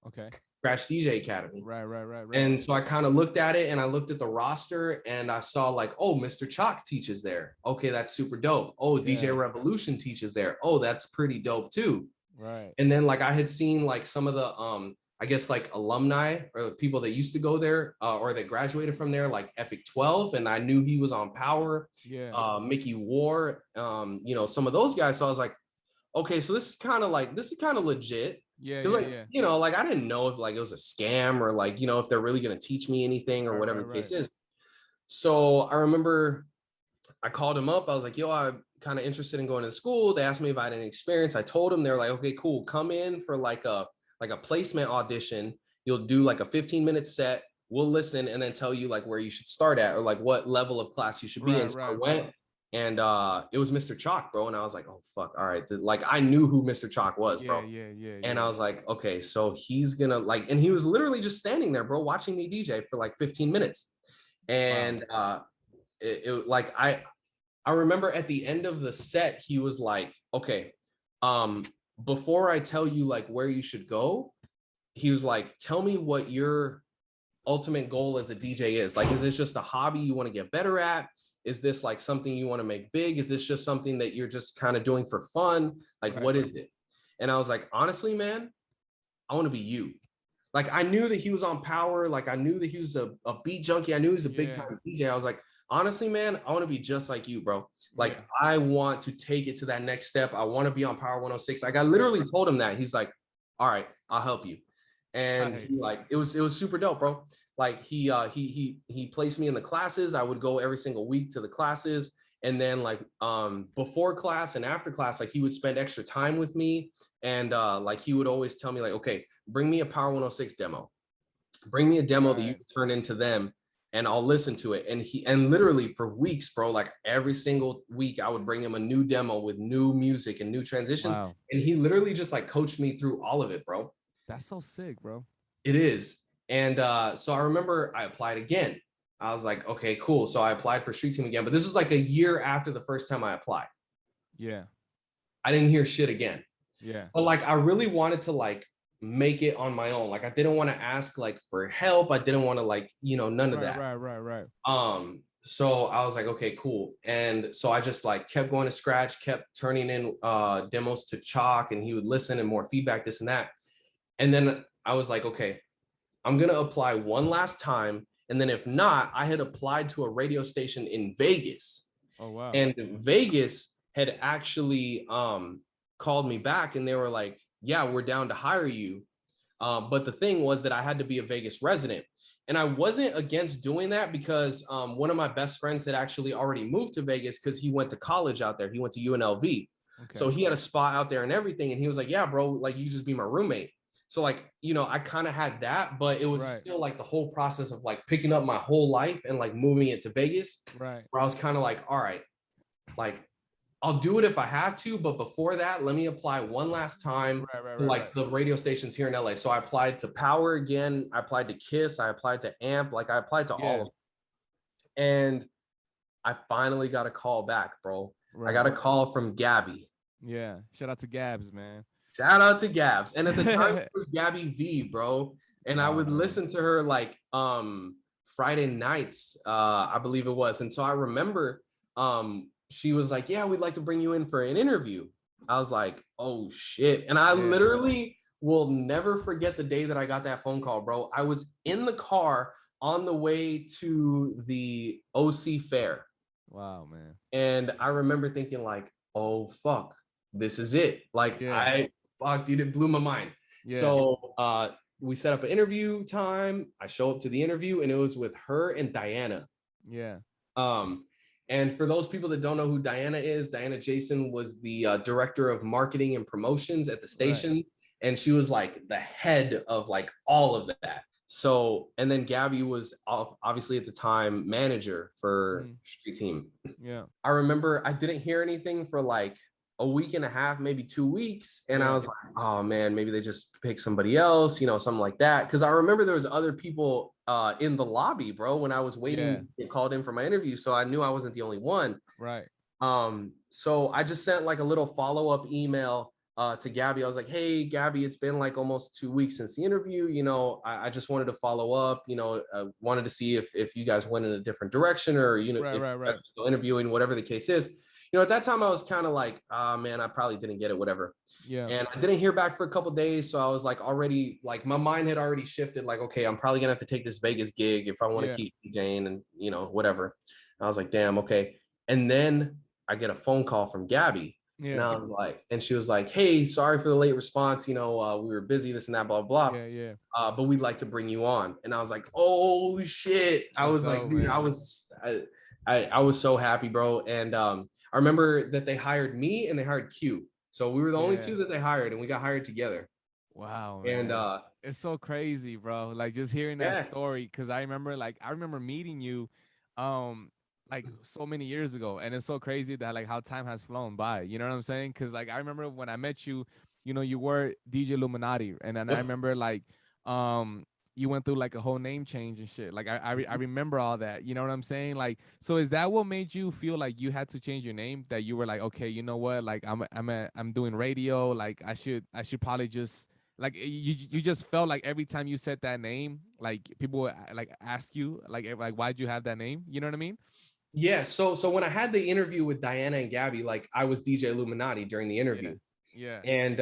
Okay. Scratch DJ Academy. Right. And so I kind of looked at it and I looked at the roster and I saw like, oh, Mr. Chalk teaches there. Okay, that's super dope. Oh, DJ Yeah. Revolution teaches there. Oh, that's pretty dope too. Right. And then like I had seen like some of the I guess like alumni or people that used to go there or that graduated from there, like Epic 12, and I knew he was on Power. Yeah. Mickey War, you know, some of those guys. So I was like, okay, so this is kind of legit. Yeah. Because Yeah. like, Yeah. you know, like I didn't know if like it was a scam or like, you know, if they're really gonna teach me anything or whatever the case is. So I remember I called him up. I was like, yo, I'm kind of interested in going to school. They asked me if I had any experience. I told them. They're like, okay, cool. Come in for like a placement audition. You'll do like a 15-minute set. We'll listen and then tell you like where you should start at or like what level of class you should be in. So I went and it was Mr. Chalk, bro. And I was like, oh fuck. All right. Like I knew who Mr. Chalk was, bro. Yeah. And I was like, okay, so he's gonna like, and he was literally just standing there, bro, watching me DJ for like 15 minutes. And like I remember at the end of the set, he was like, okay, before I tell you like where you should go, he was like, tell me what your ultimate goal as a DJ is. Like, is this just a hobby you want to get better at? Is this like something you want to make big? Is this just something that you're just kind of doing for fun? Like, what is it? And I was like, honestly, man, I want to be you. Like, I knew that he was on Power. Like, I knew that he was a beat junkie. I knew he was a big time DJ. I was like, honestly, man, I want to be just like you, bro. Like, I want to take it to that next step. I want to be on Power 106. Like, I literally told him that. He's like, all right, I'll help you. And he, like, it was super dope, bro. Like he placed me in the classes. I would go every single week to the classes. And then like before class and after class, like he would spend extra time with me. And like he would always tell me like, okay, bring me a Power 106 demo. Bring me a demo that you can turn into them and I'll listen to it. And literally for weeks, bro, like every single week I would bring him a new demo with new music and new transitions. Wow. And he literally just like coached me through all of it, bro. That's so sick, bro. It is. And so I remember I applied again. I was like, okay, cool. So I applied for Street Team again, but this was like a year after the first time I applied. Yeah. I didn't hear shit again. Yeah. But like, I really wanted to like make it on my own. Like, I didn't want to ask like for help. I didn't want to like, you know, none of that. Right. So I was like, okay, cool. And so I just like kept going to Scratch, kept turning in demos to Chalk, and he would listen and more feedback, this and that. And then I was like, okay, I'm going to apply one last time. And then if not, I had applied to a radio station in Vegas. Oh, wow. And Vegas had actually called me back and they were like, yeah, we're down to hire you. But the thing was that I had to be a Vegas resident. And I wasn't against doing that because one of my best friends had actually already moved to Vegas because he went to college out there. He went to UNLV. Okay. So he had a spot out there and everything. And he was like, yeah, bro, like you just be my roommate. So like, you know, I kind of had that, but it was still like the whole process of like picking up my whole life and like moving it to Vegas. Right. Where I was kind of like, all right, like I'll do it if I have to, but before that, let me apply one last time to like the radio stations here in LA. So I applied to Power again. I applied to Kiss. I applied to Amp. Like I applied to all of them. And I finally got a call back, bro. I got a call from Gabby. Yeah. Shout out to Gabs, man. Shout out to Gabs. And at the time it was Gabby V, bro. And I would listen to her like Friday nights, I believe it was. And so I remember she was like, yeah, we'd like to bring you in for an interview. I was like, oh shit. And I literally will never forget the day that I got that phone call, bro. I was in the car on the way to the OC fair. Wow, man. And I remember thinking like, oh fuck, this is it. Like fuck, dude, it blew my mind. Yeah. So we set up an interview time. I show up to the interview, and it was with her and Diana. Yeah. Um, and for those people that don't know who Diana is, Diana Jason was the director of marketing and promotions at the Right. station. And she was like the head of like all of that. So, and then Gabby was obviously at the time manager for Street Team. Yeah. I remember I didn't hear anything for like a week and a half, maybe 2 weeks. And I Yeah. was like, oh man, maybe they just picked somebody else, something like that. Cause I remember there was other people in the lobby, bro, when I was waiting Yeah. to get called in for my interview. So I knew I wasn't the only one. Right. So I just sent like a little follow-up email to Gabby. I was like, hey, Gabby, it's been like almost 2 weeks since the interview. I just wanted to follow up, wanted to see if you guys went in a different direction or, Right. if Right. you're Right. still interviewing, whatever the case is. At that time I was kind of like, man, I probably didn't get it, whatever. Yeah. And I didn't hear back for a couple of days. So I was like already like my mind had already shifted, like, okay, I'm probably gonna have to take this Vegas gig if I want to Yeah. keep DJing and whatever. And I was like, damn, okay. And then I get a phone call from Gabby. And Yeah. I was like, and she was like, hey, sorry for the late response. We were busy, this and that, blah, blah. Yeah. Yeah. But we'd like to bring you on. And I was like, oh shit. I Let's was like, go, dude, man. I was so happy, bro. And I remember that they hired me and they hired Q. So we were the only Yeah. two that they hired, and we got hired together. Wow, And man. It's so crazy, bro. Like just hearing that yeah, story, because I remember meeting you like so many years ago. And it's so crazy that like how time has flown by. You know what I'm saying? Because like I remember when I met you, you were DJ Illuminati. And then I yep. remember like you went through like a whole name change and shit. Like I remember all that. You know what I'm saying? Like, so is that what made you feel like you had to change your name? That you were like, okay, you know what? Like I'm doing radio. Like I should probably just like you just felt like every time you said that name, like people would like ask you like why'd you have that name? You know what I mean? Yeah. So when I had the interview with Diana and Gabby, like I was DJ Illuminati during the Yeah. interview. Yeah. And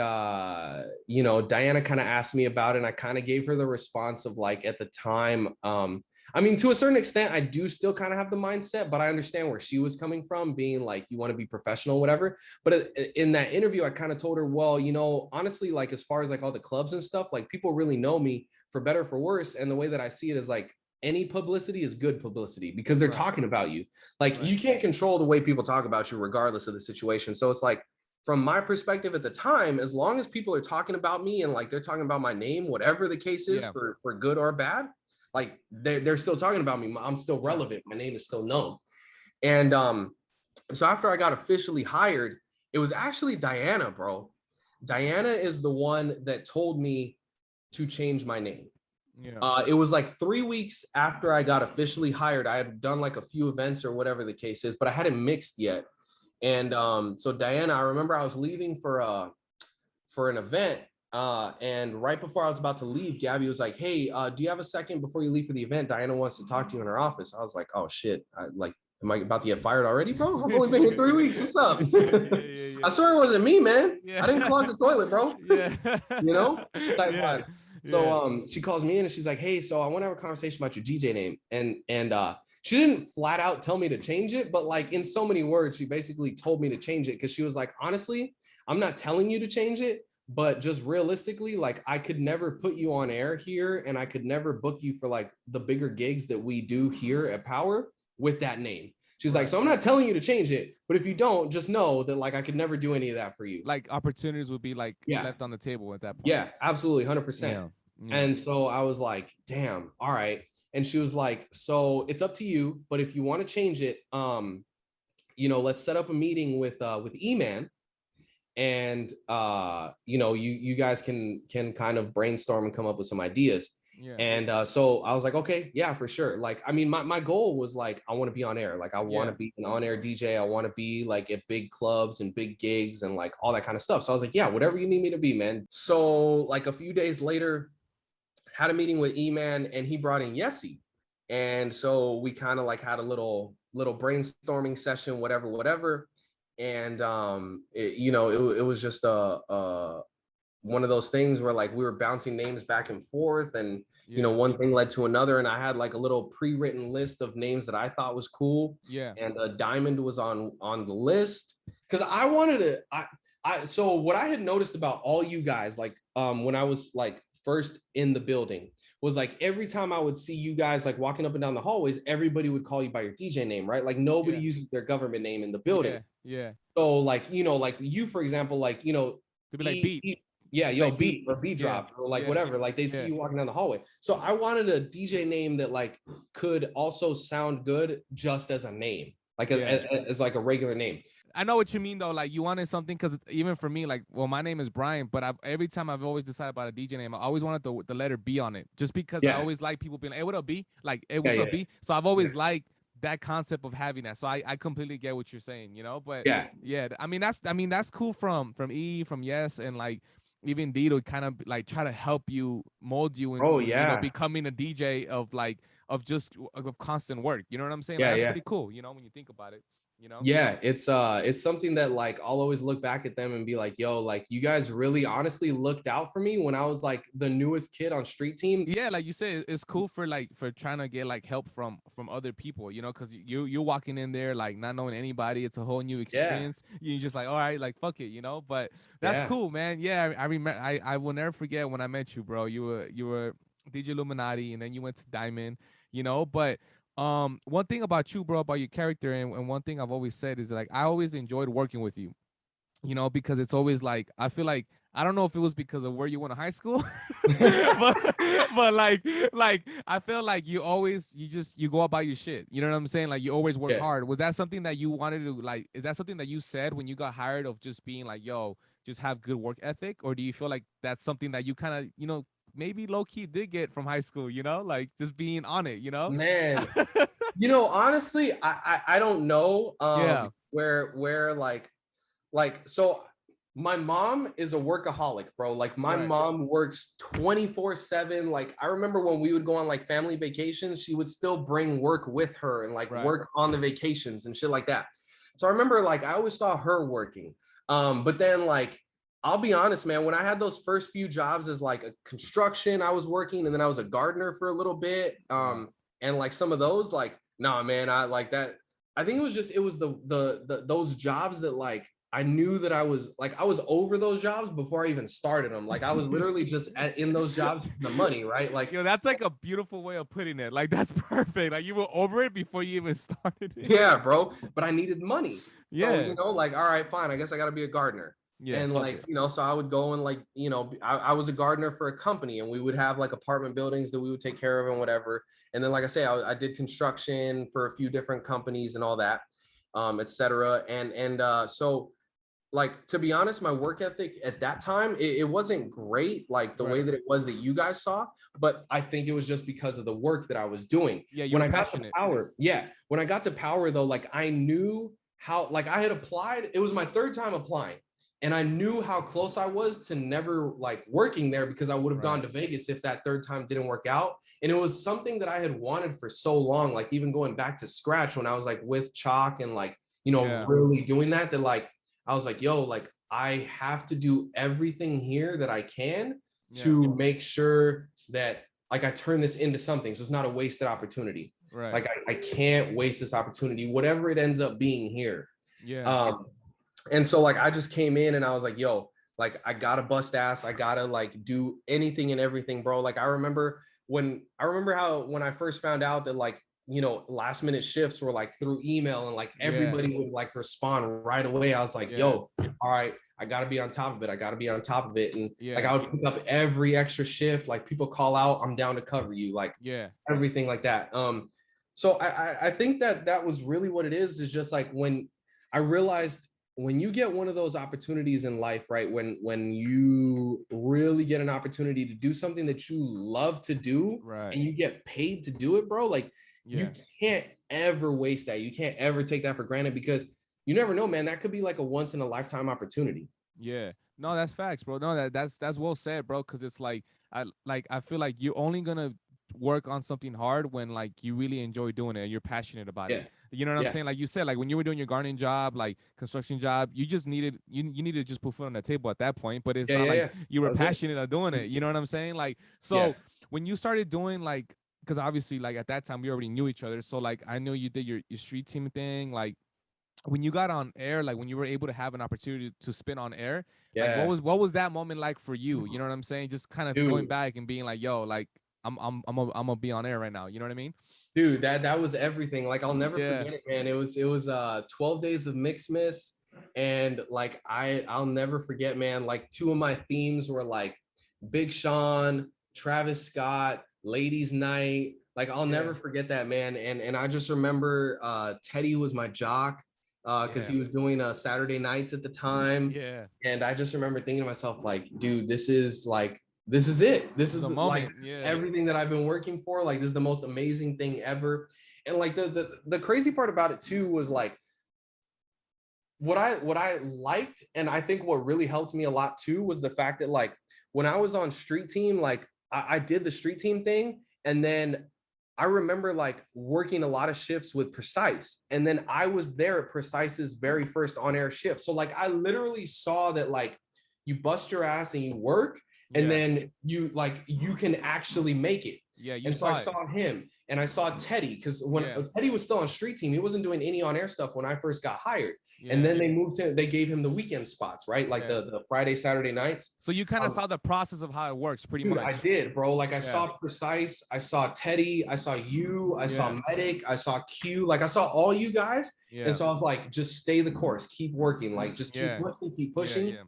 Diana kind of asked me about it, and I kind of gave her the response of like at the time, I mean, to a certain extent, I do still kind of have the mindset, but I understand where she was coming from, being like, you want to be professional, whatever. But in that interview, I kind of told her, well, honestly, like as far as like all the clubs and stuff, like people really know me for better or for worse. And the way that I see it is like any publicity is good publicity because they're Right. talking about you. Like Right. you can't control the way people talk about you regardless of the situation. So it's like, from my perspective at the time, as long as people are talking about me and like they're talking about my name, whatever the case is, Yeah. for good or bad, like they're still talking about me. I'm still Yeah. relevant. My name is still known. And so after I got officially hired, it was actually Diana, bro. Diana is the one that told me to change my name. Yeah. It was like 3 weeks after I got officially hired. I had done like a few events or whatever the case is, but I hadn't mixed yet. And so Diana, I remember I was leaving for an event. And right before I was about to leave, Gabby was like, hey, do you have a second before you leave for the event? Diana wants to talk to you in her office. I was like, oh shit. Am I about to get fired already, bro? I've only been here 3 weeks. What's up? Yeah. Yeah. Yeah. I swear it wasn't me, man. Yeah. I didn't clog the toilet, bro. Yeah. Type Yeah. vibe. So Yeah. she calls me in and she's like, hey, so I want to have a conversation about your DJ name. And she didn't flat out tell me to change it, but like in so many words, she basically told me to change it because she was like, honestly, I'm not telling you to change it, but just realistically, like I could never put you on air here and I could never book you for like the bigger gigs that we do here at Power with that name. She's like, so I'm not telling you to change it, but if you don't, just know that like I could never do any of that for you. Like opportunities would be like Yeah. left on the table at that point. Yeah, absolutely, 100%. Yeah. Yeah. And so I was like, damn, all right. And she was like, so it's up to you, but if you want to change it, let's set up a meeting with E-Man, and you guys can kind of brainstorm and come up with some ideas. Yeah. And so I was like, okay, yeah, for sure. Like, I mean, my goal was like, I want to be on air. Like, I want to be an on-air DJ. I want to be like at big clubs and big gigs and like all that kind of stuff. So I was like, yeah, whatever you need me to be, man. So like a few days later, had a meeting with E-Man and he brought in Yessie. And so we kind of like had a little brainstorming session, whatever. And it was just one of those things where like we were bouncing names back and forth, and one thing led to another, and I had like a little pre-written list of names that I thought was cool. Yeah. And Diamond was on the list because I wanted to So what I had noticed about all you guys, like when I was like first in the building, was like every time I would see you guys like walking up and down the hallways, everybody would call you by your DJ name, right? Like nobody Yeah. uses their government name in the Yeah. building. Yeah. So like, like you, for example, like, To be like beat. yeah, To be yo, like beat. beat or beat Yeah. drop or like Yeah. whatever. Like they'd see Yeah. you walking down the hallway. So I wanted a DJ name that like could also sound good just as a name, like Yeah. as like a regular name. I know what you mean though. Like you wanted something because even for me, like, well, my name is Brian, but every time I've always decided about a DJ name, I always wanted the letter B on it, just because I Yeah, always like people being like, "Hey, what up, B?" Like, "Hey, yeah, what's yeah, up, B?" So I've always yeah, liked that concept of having that. So I completely get what you're saying, But yeah. yeah, I mean that's cool from E from Yes and like even D to kind of like try to help you mold you Oh into yeah, becoming a DJ of like of just of constant work. You know what I'm saying? Like yeah, that's yeah. pretty cool. When you think about it. You know. Yeah, it's something that like I'll always look back at them and be like, yo, like you guys really honestly looked out for me when I was like the newest kid on street team. Yeah, like you said, it's cool for like for trying to get like help from other people, because you're walking in there like not knowing anybody. It's a whole new Yeah, experience. You're just like, all right, like fuck it. But that's yeah. cool, man. Yeah, I remember. I will never forget when I met you, bro. You were DJ Illuminati, and then you went to Diamond. But one thing about you, bro, about your character, and one thing I've always said is like I always enjoyed working with you. Because it's always like I feel like I don't know if it was because of where you went to high school, but but like I feel like you go about your shit. You know what I'm saying? Like you always work Yeah. hard. Was that something that you wanted to like? Is that something that you said when you got hired of just being like, yo, just have good work ethic, or do you feel like that's something that you kind of maybe low key did get from high school? Like just being on it. Man, honestly, I don't know Yeah. where like so my mom is a workaholic, bro. Like my Right. mom works 24/7. Like I remember when we would go on like family vacations, she would still bring work with her and like Right. work on the vacations and shit like that. So I remember like I always saw her working. But then like I'll be honest, man, when I had those first few jobs as like a construction, I was working and then I was a gardener for a little bit. Wow. And like some of those, like, nah, man, I like that. I think it was those jobs that like I knew that I was over those jobs before I even started them. Like I was literally just in those jobs for the money, right? Like, That's like a beautiful way of putting it. Like that's perfect. Like you were over it before you even started it. yeah, bro. But I needed money. So, Yeah. like, all right, fine. I guess I got to be a gardener. Yeah. And Fuck like, it. so I would go and like, I was a gardener for a company and we would have like apartment buildings that we would take care of and whatever. And then, like I say, I did construction for a few different companies and all that, et cetera. So like to be honest, my work ethic at that time it wasn't great like the way Right. that it was that you guys saw, but I think it was just because of the work that I was doing. Yeah. You When were I got to passionate. power, yeah, when I got to power though, like I knew how, like I had applied, it was my third time applying, and I knew how close I was to never like working there because I would have gone Right. to Vegas if that third time didn't work out. And it was something that I had wanted for so long, like even going back to scratch when I was like with Chalk and like Yeah. really doing that like I was like, yo, like I have to do everything here that I can Yeah. to make sure that like I turn this into something. So it's not a wasted opportunity. Right. Like I can't waste this opportunity, whatever it ends up being here. Yeah. Um, and so like I just came in and I was like, yo, like I gotta bust ass. I gotta like do anything and everything, bro. Like I remember how when I first found out that like last minute shifts were like through email and like Yeah. everybody would like respond right away. I was like, Yeah. yo, all right, I gotta be on top of it. I gotta be on top of it. And like Yeah. I would pick up every extra shift. Like people call out, I'm down to cover you. Like Yeah. everything like that. So I think that was really what it is just like when I realized when you get one of those opportunities in life, right? When you really get an opportunity to do something that you love to do Right. and you get paid to do it, bro, like you Yeah. can't ever waste that. You can't ever take that for granted because you never know, man. That could be like a once in a lifetime opportunity. Yeah. No, that's facts, bro. No, that's well said, bro. Because it's like I feel like you're only gonna work on something hard when like you really enjoy doing it and you're passionate about it. Yeah. You know what I'm Yeah. saying? Like you said, like when you were doing your gardening job, like construction job, you just needed you needed to just put food on the table at that point. But it's Yeah. not Yeah. like Yeah. you That were was it. passionate of doing it. You know what I'm saying? Like Yeah. so when you started doing like because obviously like at that time we already knew each other. So like I knew you did your street team thing, like when you got on air, like when you were able to have an opportunity to spin on air, like Yeah, what was that moment like for you? You know what I'm saying? Just kind of going dude. back and being like, yo, like I'm gonna be on air right now. You know what I mean? Dude, that was everything. Like I'll never Yeah. forget it, man. It was 12 days of mix miss. And like I'll never forget, man. Like two of my themes were like Big Sean, Travis Scott, Ladies Night. Like I'll Yeah. never forget that, man. And I just remember Teddy was my jock because Yeah. he was doing Saturday nights at the time. Yeah. And I just remember thinking to myself, like, dude, this is it. This is The like moment. Yeah. everything that I've been working for. Like, this is the most amazing thing ever. And like the crazy part about it too was like what I liked, and I think what really helped me a lot too was the fact that like when I was on street team, like I did the street team thing, and then I remember like working a lot of shifts with Precise, and then I was there at Precise's very first on-air shift. So like I literally saw that like you bust your ass and you work, and Yeah. then you can actually make it. Yeah. You And so I saw it. saw him and I saw Teddy because when Yeah. Teddy was still on street team, he wasn't doing any on-air stuff when I first got hired. And Yeah. then they gave him the weekend spots, right? Like Yeah. the Friday, Saturday nights. So you kind of Um, saw the process of how it works, pretty Dude, I much. did, bro. Like I Yeah. saw Precise, I saw Teddy, I saw you, I Yeah. saw Medic, I saw Q, like I saw all you guys. And Yeah. so I was like, just stay the course, keep working, like just keep Yeah. pushing, keep Yeah. pushing. Yeah.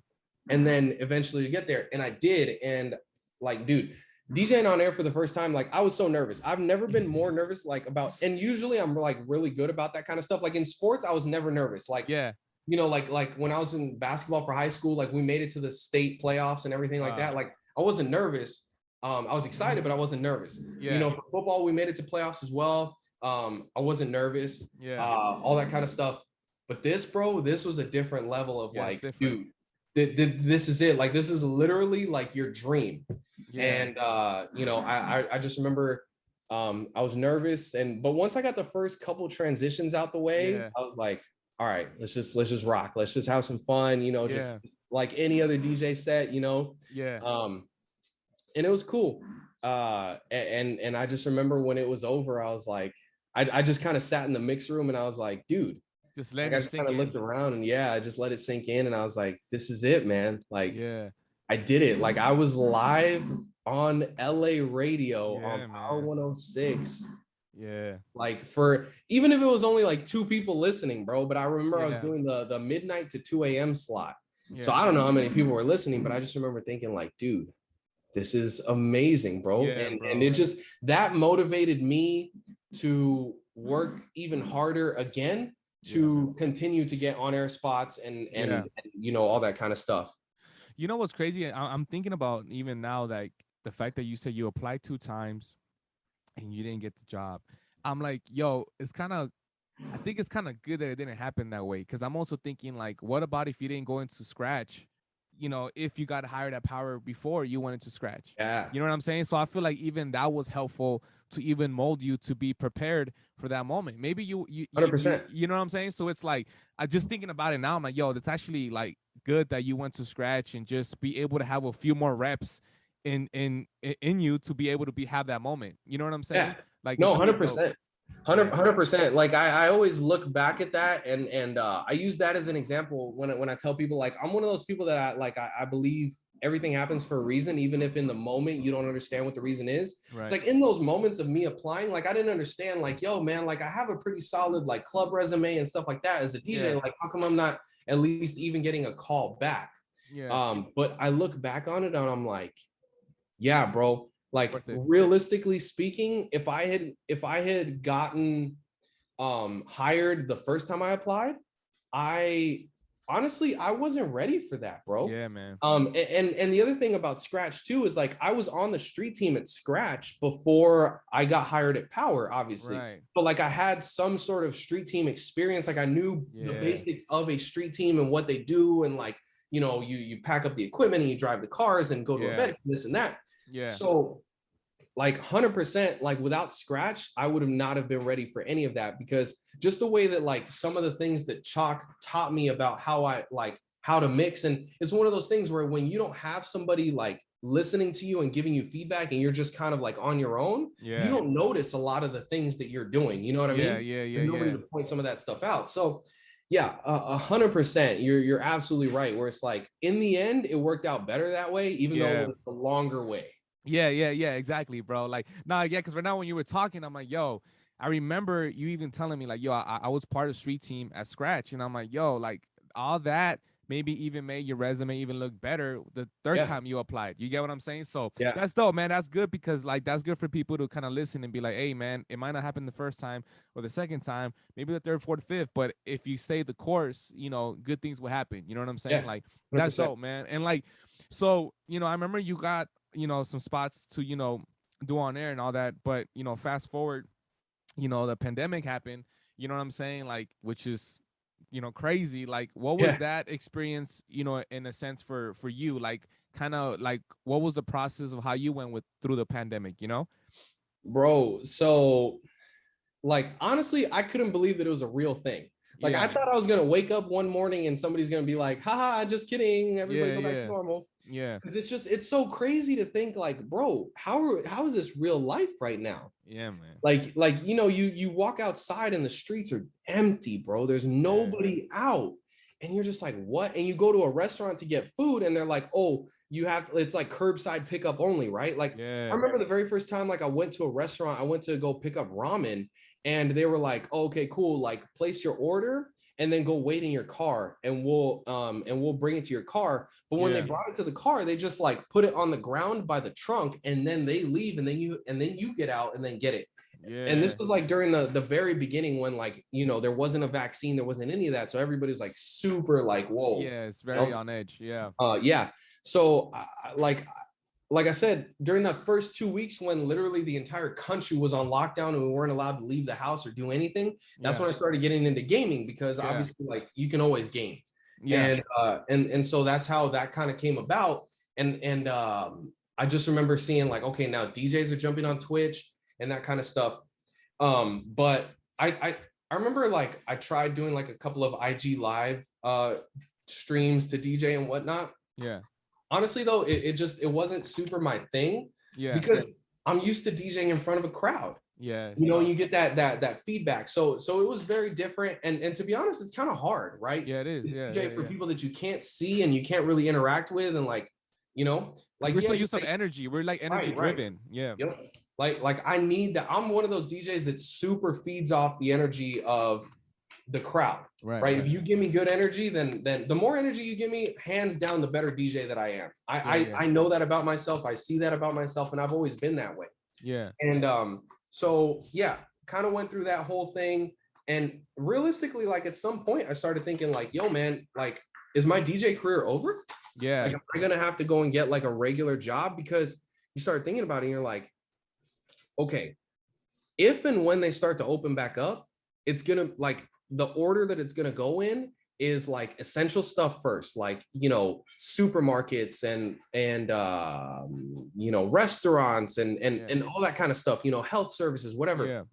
And then eventually you get there. And I did. And like, dude, DJing on air for the first time, like I was so nervous. I've never been more nervous, like about, and usually I'm like really good about that kind of stuff. Like in sports, I was never nervous. Like, Yeah. you know, like when I was in basketball for high school, like we made it to the state playoffs and everything like Wow. that. Like I wasn't nervous. I was excited, but I wasn't nervous. You Yeah. know, for football, we made it to playoffs as well. I wasn't nervous, Yeah. all that kind of stuff. But this, bro, this was a different level of Yeah. It's like, different. dude, this is it. Like, this is literally like your dream. Yeah. And you know, I just remember I was nervous, but once I got the first couple transitions out the way, Yeah. I was like, all right, let's just rock. Let's just have some fun, you know, just Yeah. like any other DJ set, you know. Yeah. And it was cool. And I just remember when it was over, I was like, I just kind of sat in the mix room and I was like, dude, Just like letting I it just kind sink of in. looked around and yeah, I just let it sink in and I was like, this is it, man. Like Yeah. I did it. Like I was live on LA radio Yeah, on Power man. 106. Yeah. Like for even if it was only like 2 people listening, bro. But I remember I was Yeah. doing the midnight to 2 a.m. slot. So Yeah. I don't know how many people were listening, but I just remember thinking, like, dude, this is amazing, bro. Yeah, And bro. it just that motivated me to work even harder again Yeah. to continue to get on air spots Yeah. and you know all that kind of stuff. You know what's crazy? I'm thinking about even now, like the fact that you said you applied 2 times and you didn't get the job. I'm like, yo, it's kind of, I think it's kind of good that it didn't happen that way. Cause I'm also thinking, like, what about if you didn't go into scratch? You know, if you got hired at Power before you went into scratch, Yeah, you know what I'm saying? So I feel like even that was helpful to even mold you to be prepared for that moment. Maybe you 100%. you know what I'm saying? So it's like, I just thinking about it now, I'm like, yo, that's actually like good that you went to scratch and just be able to have a few more reps in you to be able to have that moment. You know what I'm Yeah, saying? Like no, it's really dope. 100%. Yeah. 100%. Like I always look back at that and I use that as an example when I tell people like I'm one of those people that I believe everything happens for a reason, even if in the moment you don't understand what the reason is. It's Right. like in those moments of me applying, like I didn't understand, like, yo, man, like I have a pretty solid like club resume and stuff like that as a DJ. Yeah. Like, how come I'm not at least even getting a call back? Yeah. But I look back on it and I'm like, yeah, bro. Like Worth it. realistically speaking, if I had gotten hired the first time I applied, I honestly I wasn't ready for that, bro. Yeah, man. And the other thing about Scratch too is like I was on the street team at Scratch before I got hired at Power, obviously. Right. But like I had some sort of street team experience. Like I knew the Yeah. basics of a street team and what they do, and like you know you pack up the equipment and you drive the cars and go to Yeah. events and this and that. Yeah. So like 100%, like without Scratch, I would have not have been ready for any of that because just the way that like some of the things that Chalk taught me about how to mix. And it's one of those things where when you don't have somebody like listening to you and giving you feedback and you're just kind of like on your own, Yeah. you don't notice a lot of the things that you're doing. You know what I mean? Yeah. There's nobody to point some of that stuff out. So Yeah, 100%. You're absolutely right. Where it's like in the end, it worked out better that way, even though it Yeah. was the longer way. Yeah, exactly, bro. Like, nah, yeah, because right now when you were talking, I'm like, yo, I remember you even telling me, like, yo, I was part of the street team at scratch. And I'm like, yo, like, all that maybe even made your resume even look better the third Yeah, time you applied. You get what I'm saying? So yeah, that's dope, man. That's good because, like, that's good for people to kind of listen and be like, hey, man, it might not happen the first time or the second time, maybe the third, fourth, fifth. But if you stay the course, good things will happen. You know what I'm saying? yeah, Like, that's 100%. dope, man. And, like, so, I remember you got some spots to do on air and all that, but fast forward, the pandemic happened. You know what I'm saying? Like, which is crazy. Like, what was Yeah, that experience, in a sense for you? Like, kind of like, what was the process of how you went with through the pandemic? bro. So like honestly, I couldn't believe that it was a real thing. Like I Yeah, thought I was gonna wake up one morning and somebody's gonna be like, haha, just kidding, everybody yeah, go back to yeah, normal. yeah, Because it's so crazy to think like, bro, how is this real life right now? yeah, man. Like you walk outside and the streets are empty, bro. There's Yeah, nobody out. And you're just like, what? And you go to a restaurant to get food and they're like, oh, it's like curbside pickup only, right? Like I yeah, remember the very first time like I went to a restaurant, I went to go pick up ramen and they were like, oh, okay, cool, like place your order and then go wait in your car and we'll bring it to your car. But when they yeah, brought it to the car, they just like put it on the ground by the trunk and then they leave and then you get out and then get it. And this yeah, was like during the very beginning when like there wasn't a vaccine, there wasn't any of that, so everybody's like super like whoa, yeah. It's you very know? on edge. Yeah, Yeah. So like I said, during that first 2 weeks when literally the entire country was on lockdown and we weren't allowed to leave the house or do anything, that's yeah, when I started getting into gaming because yeah, obviously like you can always game. yeah, And so that's how that kind of came about. And I just remember seeing like, okay, now DJs are jumping on Twitch and that kind of stuff. But I remember like I tried doing like a couple of IG live streams to DJ and whatnot. yeah, Honestly though, it wasn't super my thing yeah, because I'm used to DJing in front of a crowd. yeah. It's And tough. you get that feedback. So it was very different. And to be honest, it's kind of hard, right? Yeah, it is. To Yeah, yeah, DJ for yeah. people that you can't see and you can't really interact with and Because like we're yeah, so you used to make, energy. We're like energy right. driven. Yeah. Yep. Like I need that. I'm one of those DJs that super feeds off the energy of the crowd. Right. Right. If Right. you give me good energy, then the more energy you give me, hands down, the better DJ that I am. I Yeah. I, Yeah. I know that about myself. I see that about myself, and I've always been that way. Yeah. And so yeah, kind of went through that whole thing. And realistically, like at some point, I started thinking, like, yo, man, like, is my DJ career over? Yeah. Like, am I gonna have to go and get like a regular job? Because you start thinking about it, and you're like, okay, if and when they start to open back up, it's gonna like the order that it's gonna go in is like essential stuff first, like supermarkets and restaurants Yeah. and all that kind of stuff, health services, whatever. Yeah.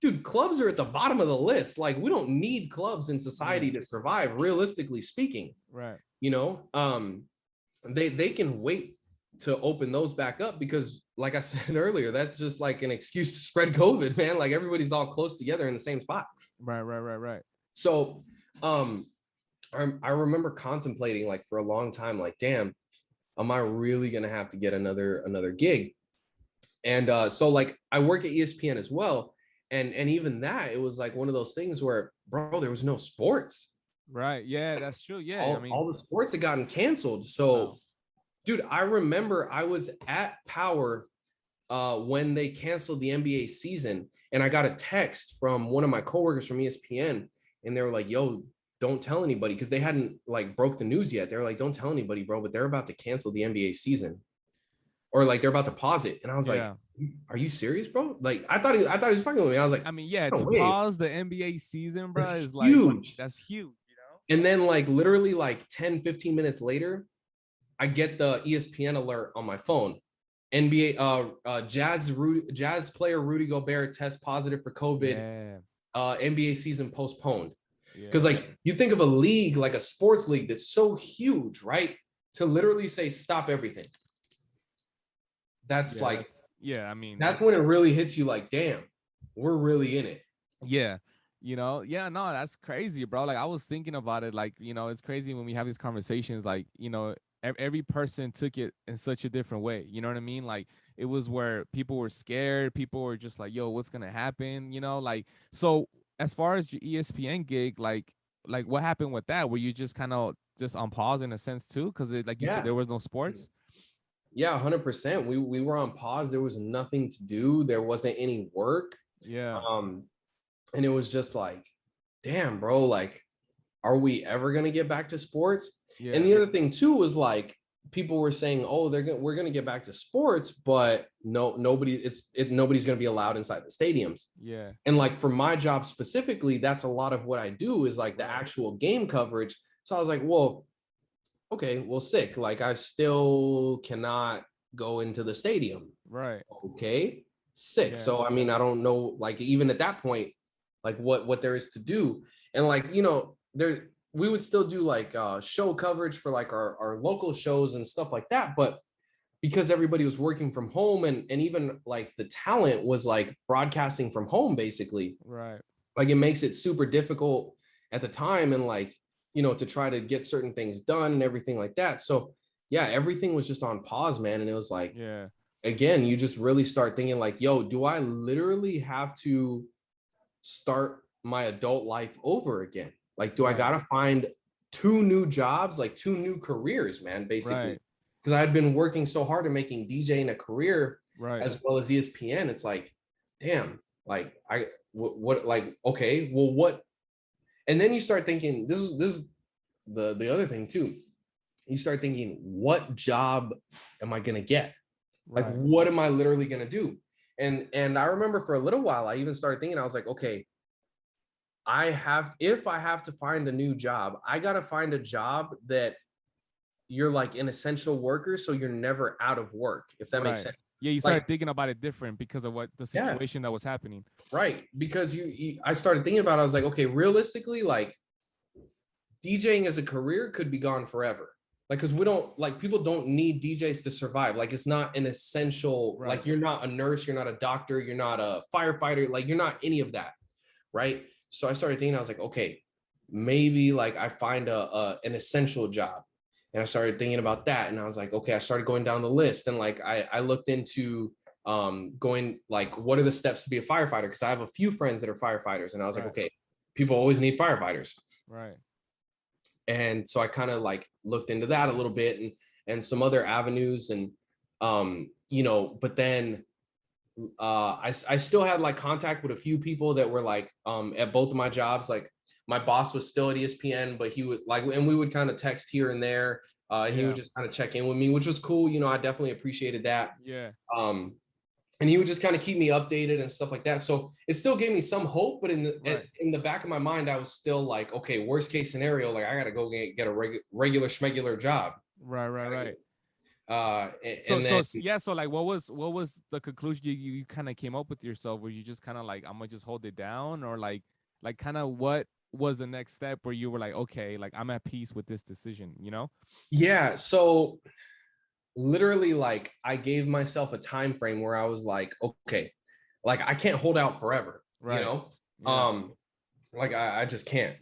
Dude, clubs are at the bottom of the list. Like we don't need clubs in Yeah. society to survive, realistically speaking. Right. You know, they can wait to open those back up because like I said earlier, that's just like an excuse to spread COVID, man. Like everybody's all close together in the same spot. Right. Right. Right. Right. So um I remember contemplating like for a long time, like, damn, am I really gonna have to get another gig? And so like I work at ESPN as well. And even that, it was like one of those things where, bro, there was no sports. Right. Yeah. That's true. Yeah. I mean, All the sports had gotten canceled. So wow. dude, I remember I was at Power when they canceled the NBA season, and I got a text from one of my coworkers from ESPN, and they were like, "Yo, don't tell anybody," because they hadn't like broke the news yet. They were like, "Don't tell anybody, bro," but they're about to cancel the NBA season, or like they're about to pause it. And I was like, Yeah. "Are you serious, bro?" Like I thought he was fucking with me. I was like, I mean, yeah. "No To way, pause the NBA season, bro, that's is like huge." that's huge. You know. And then like literally like 10, 15 minutes later, I get the ESPN alert on my phone. NBA Jazz player Rudy Gobert tests positive for COVID. Yeah. NBA season postponed. Because Yeah. like you think of a league like a sports league that's so huge, right? To literally say stop everything. That's Yeah. like That's yeah. I mean, that's when it really hits you like, damn, we're really in it. yeah. You know, yeah, no, that's crazy, bro. Like I was thinking about it, like, you know, it's crazy when we have these conversations, like, you know, every person took it in such a different way. You know what I mean? Like it was where people were scared, people were just like, yo, what's gonna happen? You know, like so as far as your ESPN gig, like what happened with that? Were you just kind of just on pause in a sense too? Because like you said, Yeah. there was no sports. Yeah, 100%. We were on pause. There was nothing to do. There wasn't any work. Yeah, Um, and it was just like, damn, bro, like, are we ever gonna get back to sports? And yeah, the other thing too was like people were saying, oh, we're gonna get back to sports, but nobody's gonna be allowed inside the stadiums. yeah. And like for my job specifically, that's a lot of what I do is like the Right, actual game coverage. So I was like, well, okay, well, sick. Like I still cannot go into the stadium. right. Okay, sick. Yeah, So I mean, I don't know, like even at that point, like what there is to do. And like, there we would still do like show coverage for like our local shows and stuff like that. But because everybody was working from home and even like the talent was like broadcasting from home basically, right. like it makes it super difficult at the time and like to try to get certain things done and everything like that. So yeah, everything was just on pause, man. And it was like, Yeah, again, you just really start thinking like, yo, do I literally have to start my adult life over again? Like, do I right, gotta find two new jobs, like two new careers, man, basically? right, Because I'd been working so hard at making DJing a career right. as well as ESPN. It's like, damn, like what like, okay, well, what? And then you start thinking, this is the other thing too. You start thinking, what job am I gonna get? Like, Right. what am I literally gonna do? And I remember for a little while, I even started thinking, I was like, okay, if I have to find a new job, I gotta find a job that you're like an essential worker, so you're never out of work, if that makes Right. sense. Yeah, you Like, started thinking about it different because of what the yeah, situation that was happening. right. Because I started thinking about it, I was like, okay, realistically, like DJing as a career could be gone forever. Like, because we don't like people don't need DJs to survive. Like, it's not an essential, Right. like, you're not a nurse, you're not a doctor, you're not a firefighter, like, you're not any of that. Right. So I started thinking, I was like, okay, maybe like I find an essential job. And I started thinking about that. And I was like, okay, I started going down the list. And like I looked into going like, what are the steps to be a firefighter? Because I have a few friends that are firefighters. And I was like, Right. okay, people always need firefighters. Right. And so I kind of like looked into that a little bit and some other avenues. And but then I still had like contact with a few people that were like at both of my jobs. Like my boss was still at ESPN, but he would like, and we would kind of text here and there. He would Yeah. just kind of check in with me, which was cool. I definitely appreciated that. Yeah. Um, and he would just kind of keep me updated and stuff like that. So it still gave me some hope, but Right. in the back of my mind, I was still like, okay, worst case scenario, like I got to go get a regular schmegular job. Right. Right. Right. So And then yeah, so like what was the conclusion you kind of came up with yourself? Were you just kind of like, I'm gonna just hold it down, or like kind of what was the next step where you were like, okay, like I'm at peace with this decision, you know? yeah, so literally like I gave myself a time frame where I was like, okay, like I can't hold out forever, Right. Yeah. um, like I just can't.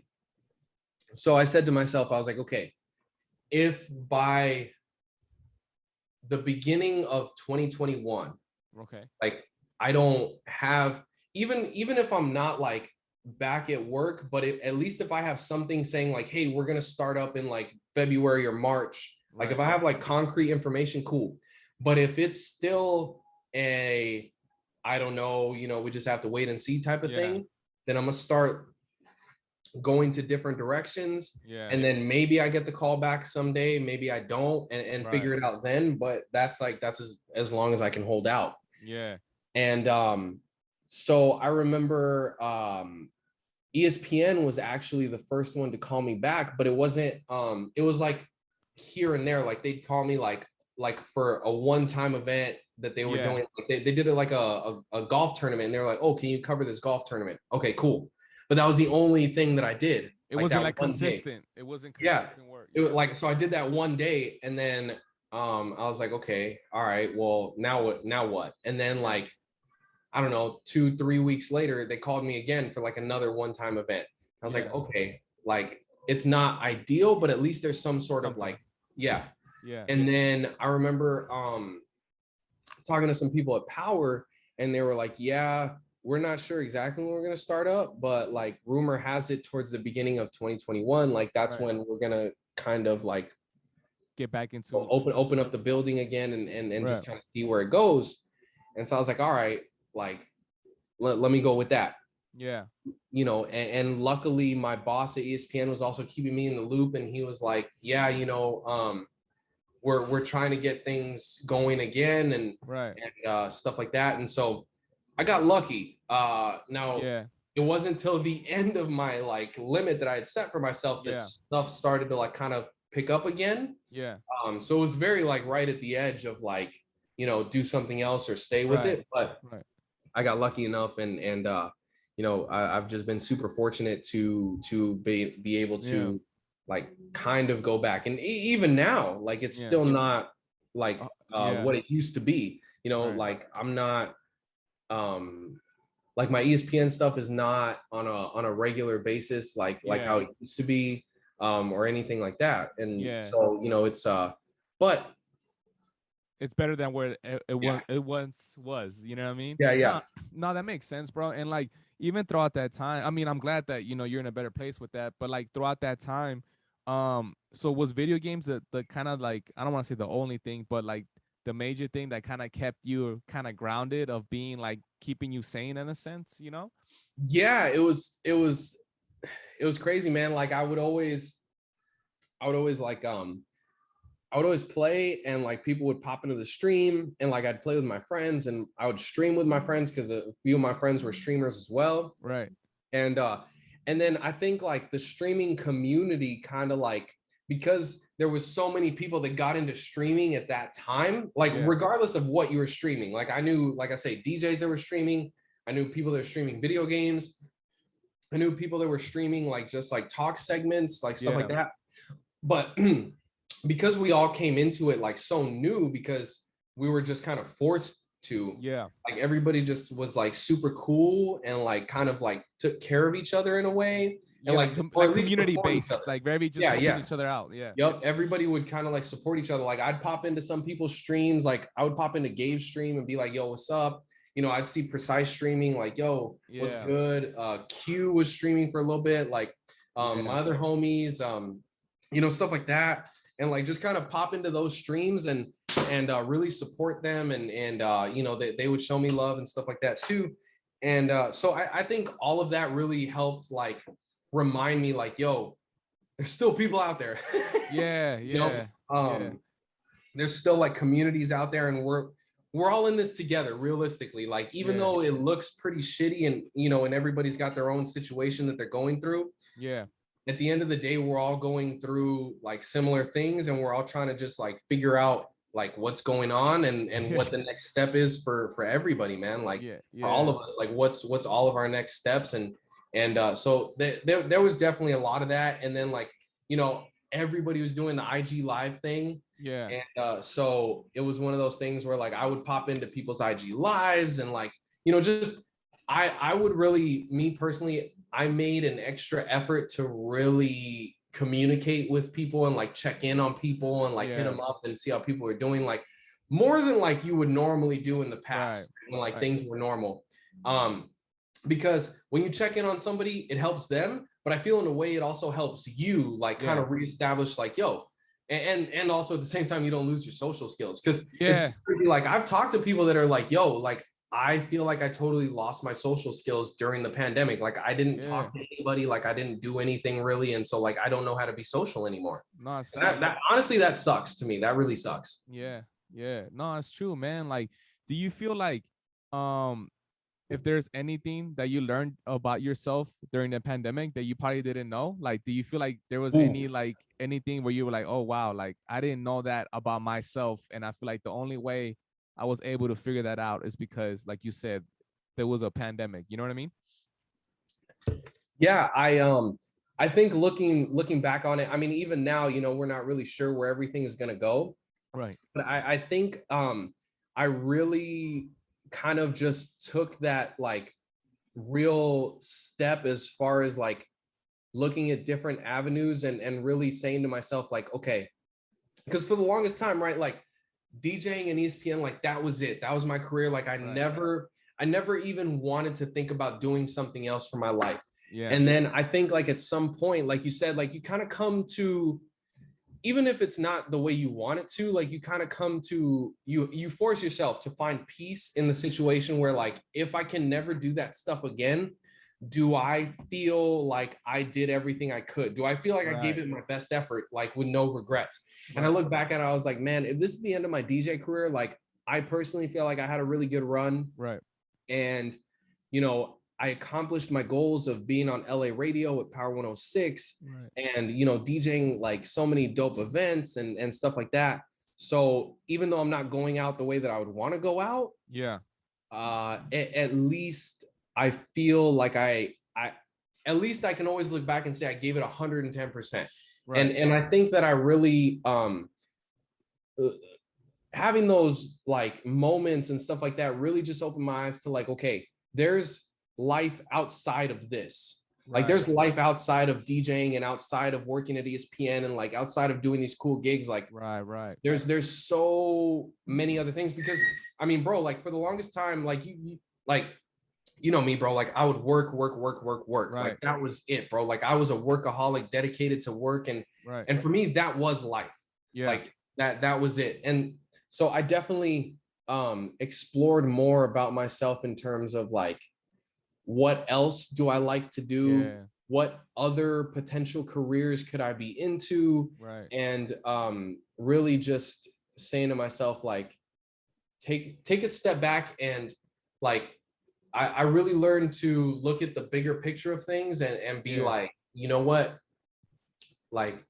So I said to myself, I was like, okay, if by the beginning of 2021, Okay. like I don't have even if I'm not like back at work, but at least if I have something saying like, hey, we're gonna start up in like February or March, like if Right. I have like concrete information, cool. But if it's still a I don't know, we just have to wait and see type of Yeah. thing, then I'm gonna start going to different directions. Yeah. And then maybe I get the call back someday, maybe I don't, and Right. figure it out then. But that's as long as I can hold out. Yeah. And so I remember ESPN was actually the first one to call me back, but it wasn't it was like here and there. Like they'd call me like for a one-time event that they were Yeah. doing. Like they did it like a golf tournament, and they're like, oh, can you cover this golf tournament? Okay, cool. But that was the only thing that I did, It like wasn't that like one day. consistent. It wasn't Yeah. consistent work. It was Yeah. like, so I did that one day, and then I was like, okay, all right, well, now what? And then Yeah. like I don't know, 2-3 weeks later, they called me again for like another one-time event. I was like, okay, like it's not ideal, but at least there's some sort of like, yeah. And then I remember talking to some people at Power, and they were like, yeah, we're not sure exactly when we're going to start up, but like rumor has it towards the beginning of 2021, like that's when we're going to kind of like get back into open up the building again and just kind of see where it goes. And so I was like, all right, like let me go with that. Yeah. You know, and luckily my boss at ESPN was also keeping me in the loop, and he was like, yeah, you know, we're trying to get things going again and stuff like that. And so I got lucky. Now it wasn't until the end of my like limit that I had set for myself that stuff started to like kind of pick up again. So it was very like right at the edge of like, you know, do something else or stay with it. But I got lucky enough, and you know, I've just been super fortunate to be able to like kind of go back. And even now, like it's still not like what it used to be. You know, like I'm not like my ESPN stuff is not on a regular basis like how it used to be, or anything like that. And so, you know, it's but it's better than where it once was, you know what I mean? No, that makes sense, bro. And like even throughout that time, I mean, I'm glad that, you know, you're in a better place with that, but like throughout that time, so was video games the kind of like, I don't want to say the only thing, but like the major thing that kind of kept you kind of grounded, of being like keeping you sane in a sense, you know? Yeah, it was crazy, man. Like I would always like I would always play, and like people would pop into the stream, and like I'd play with my friends, and I would stream with my friends because a few of my friends were streamers as well. And then I think like the streaming community kind of like, because there was so many people that got into streaming at that time, like regardless of what you were streaming, like I knew, like I say, DJs that were streaming, I knew people that were streaming video games, I knew people that were streaming like just like talk segments, like stuff like that. But because we all came into it like so new, because we were just kind of forced to, like everybody just was like super cool and like kind of like took care of each other in a way, and like community based, like very just helping each other out. Everybody would kind of like support each other. Like I'd pop into some people's streams, like I would pop into Gabe's stream and be like, yo, what's up? You know, I'd see Precise streaming, like, yo, what's good? Q was streaming for a little bit, like my other homies, you know, stuff like that. And like just kind of pop into those streams and really support them, and you know, they would show me love and stuff like that too. And so I think all of that really helped like remind me like, yo, there's still people out there. You know? There's still like communities out there, and we're all in this together, realistically. Like even though it looks pretty shitty, and you know, and everybody's got their own situation that they're going through, at the end of the day, we're all going through like similar things, and we're all trying to just like figure out like what's going on, and what the next step is for everybody, man. Like for all of us, like what's all of our next steps. And so there was definitely a lot of that. And then like, you know, everybody was doing the IG live thing. And so it was one of those things where like I would pop into people's IG lives, and like, you know, just I would really, me personally, I made an extra effort to really communicate with people and like check in on people and like hit them up and see how people are doing, like more than like you would normally do in the past when like things were normal. Because when you check in on somebody, it helps them, but I feel in a way it also helps you like kind of reestablish like, yo, and also at the same time, you don't lose your social skills. Because it's crazy. Like I've talked to people that are like, yo, like I feel like I totally lost my social skills during the pandemic. Like I didn't talk to anybody, like I didn't do anything really. And so like, I don't know how to be social anymore. No, it's that honestly, that sucks to me. That really sucks. No, it's true, man. Like, do you feel like, if there's anything that you learned about yourself during the pandemic that you probably didn't know? Like, do you feel like there was any, like anything where you were like, oh, wow, like I didn't know that about myself. And I feel like the only way I was able to figure that out is because, like you said, there was a pandemic. You know what I mean? Yeah, I think looking back on it, I mean, even now, you know, we're not really sure where everything is gonna go. Right. But I think I really kind of just took that like real step as far as like looking at different avenues and really saying to myself, like, okay, because for the longest time, right, like DJing and ESPN, like that was it. That was my career. Like I never even wanted to think about doing something else for my life. Yeah. And then I think like at some point, like you said, like you kind of come to, even if it's not the way you want it to, like you kind of come to, you force yourself to find peace in the situation where like, if I can never do that stuff again, do I feel like I did everything I could? Do I feel like I gave it my best effort, like with no regrets? And I look back at it, I was like, man, if this is the end of my DJ career, like I personally feel like I had a really good run. Right. And, you know, I accomplished my goals of being on LA radio at Power 106 and, you know, DJing like so many dope events and stuff like that. So even though I'm not going out the way that I would want to go out, at least I feel like I at least I can always look back and say I gave it 110%. And I think that I really having those like moments and stuff like that really just opened my eyes to like, okay, there's life outside of this. Like there's life outside of DJing and outside of working at ESPN and like outside of doing these cool gigs. Like there's so many other things, because I mean, bro, like for the longest time, like you like, you know me, bro, like I would work. Like that was it, bro. Like I was a workaholic dedicated to work. And for me, that was life. Like that was it. And so I definitely explored more about myself in terms of like, what else do I like to do? What other potential careers could I be into? And really just saying to myself, like, take a step back and like, I really learned to look at the bigger picture of things and be like, you know what? Like,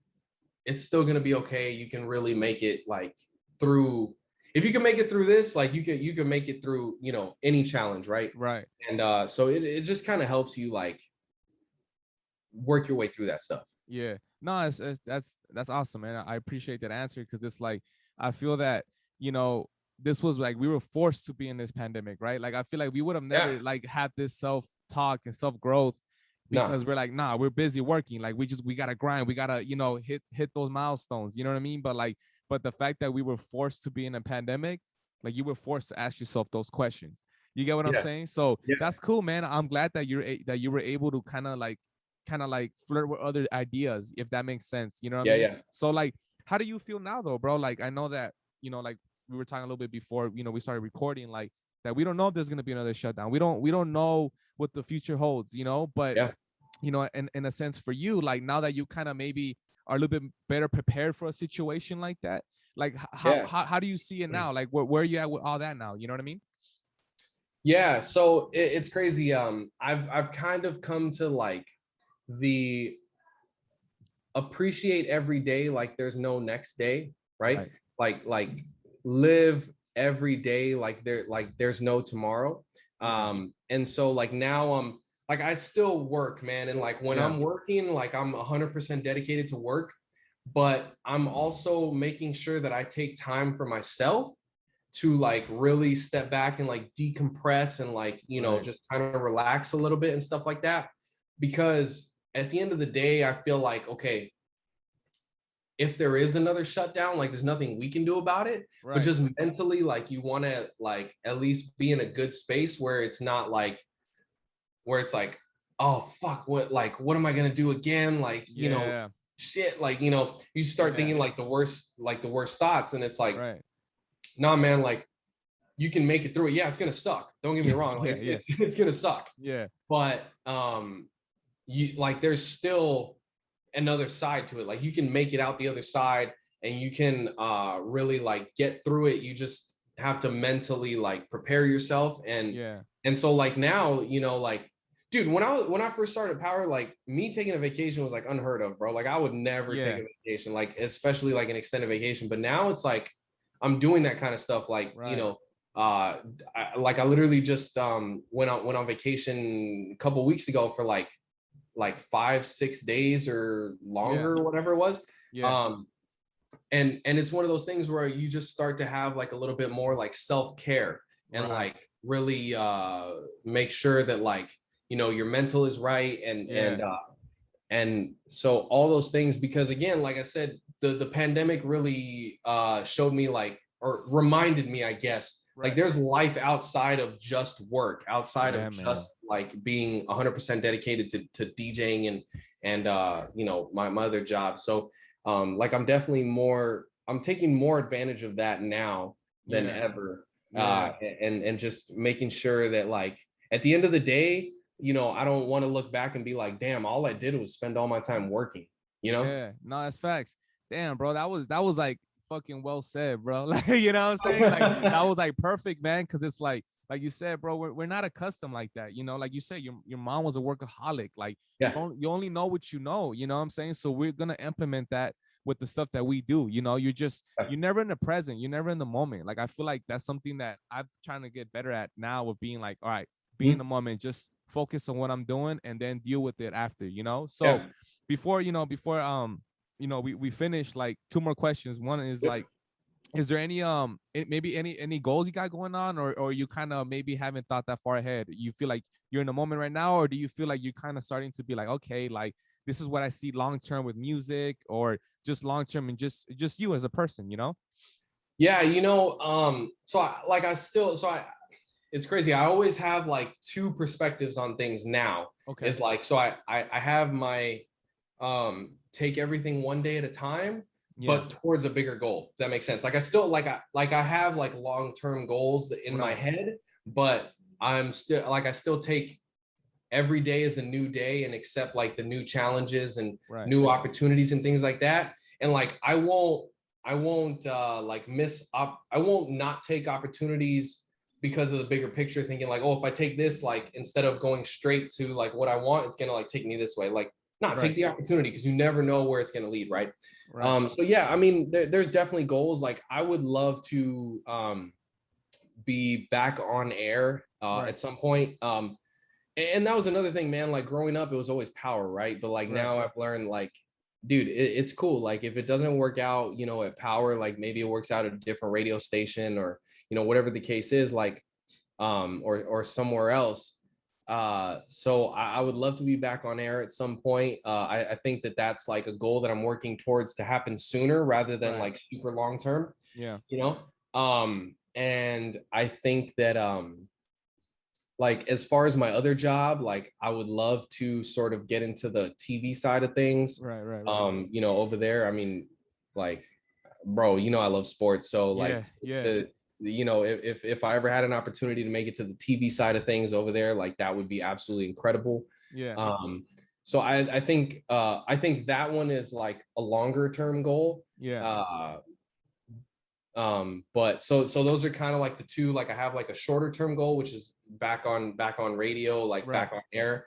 it's still gonna be okay. You can really make it like through. If you can make it through this, like you can make it through, you know, any challenge, right? And so it just kind of helps you like work your way through that stuff. No, that's awesome, man. I appreciate that answer, because it's like I feel that, you know, this was like we were forced to be in this pandemic, right? Like I feel like we would have never like had this self-talk and self-growth, because we're like, nah, we're busy working. Like we gotta grind. We gotta, you know, hit those milestones. You know what I mean? But the fact that we were forced to be in a pandemic, like you were forced to ask yourself those questions. You get what I'm saying? So that's cool, man. I'm glad that that you were able to kind of like flirt with other ideas, if that makes sense. You know what I mean? So like, how do you feel now though, bro? Like I know that, you know, like we were talking a little bit before, you know, we started recording, like that we don't know if there's gonna be another shutdown. We don't know what the future holds, you know, but you know, in a sense for you, like now that you kind of maybe are a little bit better prepared for a situation like that, like how do you see it now? Like where are you at with all that now? You know what I mean? Yeah, so it's crazy. I've kind of come to like the appreciate every day like there's no next day, right? Like live every day like there's no tomorrow. And so like now I'm like, I still work, man, and like when I'm working, like I'm 100% dedicated to work, but I'm also making sure that I take time for myself to like really step back and like decompress and like, you know, just kind of relax a little bit and stuff like that. Because at the end of the day, I feel like, okay, if there is another shutdown, like there's nothing we can do about it, but just mentally, like you want to like at least be in a good space where it's not like, where it's like, oh fuck, what am I gonna do again? Like, you know, shit, like, you know, you start thinking like the worst thoughts, and it's like, nah, man, like you can make it through it. Yeah, it's gonna suck. Don't get me wrong, like it's gonna suck. But you like there's still another side to it. Like you can make it out the other side, and you can really like get through it. You just have to mentally like prepare yourself. And so like now, you know, like, dude, when I first started Power, like me taking a vacation was like unheard of, bro. Like I would never take a vacation, like especially like an extended vacation. But now it's like I'm doing that kind of stuff, like you know, I literally just went on vacation a couple weeks ago for like 5-6 days or longer, or whatever it was. And it's one of those things where you just start to have like a little bit more like self-care and like really make sure that like, you know, your mental is right, and so all those things, because again, like I said, the pandemic really showed me like, or reminded me, I guess, like there's life outside of just work, outside of just like being 100% dedicated to DJing and you know, my other job. So like I'm taking more advantage of that now than ever. And just making sure that like at the end of the day, you know, I don't want to look back and be like, damn, all I did was spend all my time working, you know? Yeah, no, that's facts. Damn, bro, that was like fucking well said, bro. Like, you know what I'm saying? Like that was like perfect, man, because it's like you said, bro, we're not accustomed like that. You know, like you said, your mom was a workaholic. Like you only know what you know, you know what I'm saying? So we're gonna implement that with the stuff that we do. You know, you're never in the present, you're never in the moment. Like I feel like that's something that I'm trying to get better at now, with being like, all right, be in the moment, just focus on what I'm doing and then deal with it after, you know? So before we finish, like two more questions. One is like, is there any maybe any goals you got going on, or you kind of maybe haven't thought that far ahead? You feel like you're in the moment right now, or do you feel like you're kind of starting to be like, okay, like this is what I see long term with music, or just long term and just you as a person, you know? Yeah, you know, it's crazy. I always have like two perspectives on things now. Okay. It's like, so I have my take everything one day at a time, but towards a bigger goal. If that makes sense. Like I still I have like long-term goals in my head, but I'm still like, I still take every day as a new day and accept like the new challenges and new opportunities and things like that. And like I won't like I won't not take opportunities because of the bigger picture, thinking like, oh, if I take this, like instead of going straight to like what I want, it's gonna like take me this way. Like, not take the opportunity, because you never know where it's gonna lead, right? So yeah, I mean, there's definitely goals. Like I would love to be back on air at some point. And that was another thing, man. Like growing up, it was always power, right? But like now I've learned, like, dude, it's cool. Like if it doesn't work out, you know, at power, like maybe it works out at a different radio station, or, you know, whatever the case is, like, or somewhere else. So I would love to be back on air at some point. I think that that's like a goal that I'm working towards to happen sooner rather than like super long term. Yeah. You know, and I think that like as far as my other job, like I would love to sort of get into the TV side of things. You know, over there, I mean, like, bro, you know, I love sports. So like, you know, if I ever had an opportunity to make it to the TV side of things over there, like that would be absolutely incredible. So I think that one is like a longer term goal. But so those are kind of like the two. Like I have like a shorter term goal, which is back on radio, like back on air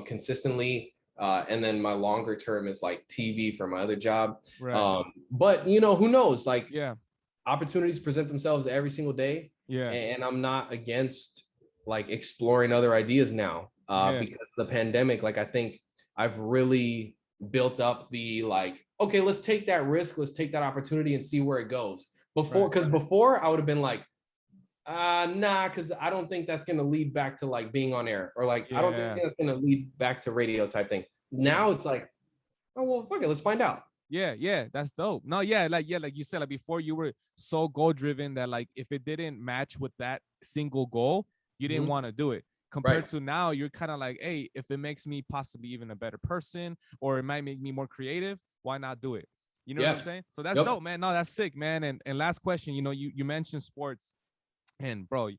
consistently. And then my longer term is like TV for my other job. But you know, who knows? Like opportunities present themselves every single day. And I'm not against like exploring other ideas now because of the pandemic. Like I think I've really built up the like, okay, let's take that risk, let's take that opportunity and see where it goes. Before I would have been like, nah, because I don't think that's gonna lead back to like being on air, or like I don't think that's gonna lead back to radio type thing. Now it's like, oh well, fuck it, let's find out. Yeah, that's dope. No, like you said, like before you were so goal driven that like if it didn't match with that single goal, you didn't want to do it. Compared to now, you're kind of like, hey, if it makes me possibly even a better person, or it might make me more creative, why not do it? You know what I'm saying? So that's dope, man. No, that's sick, man. And last question, you know, you mentioned sports, and bro,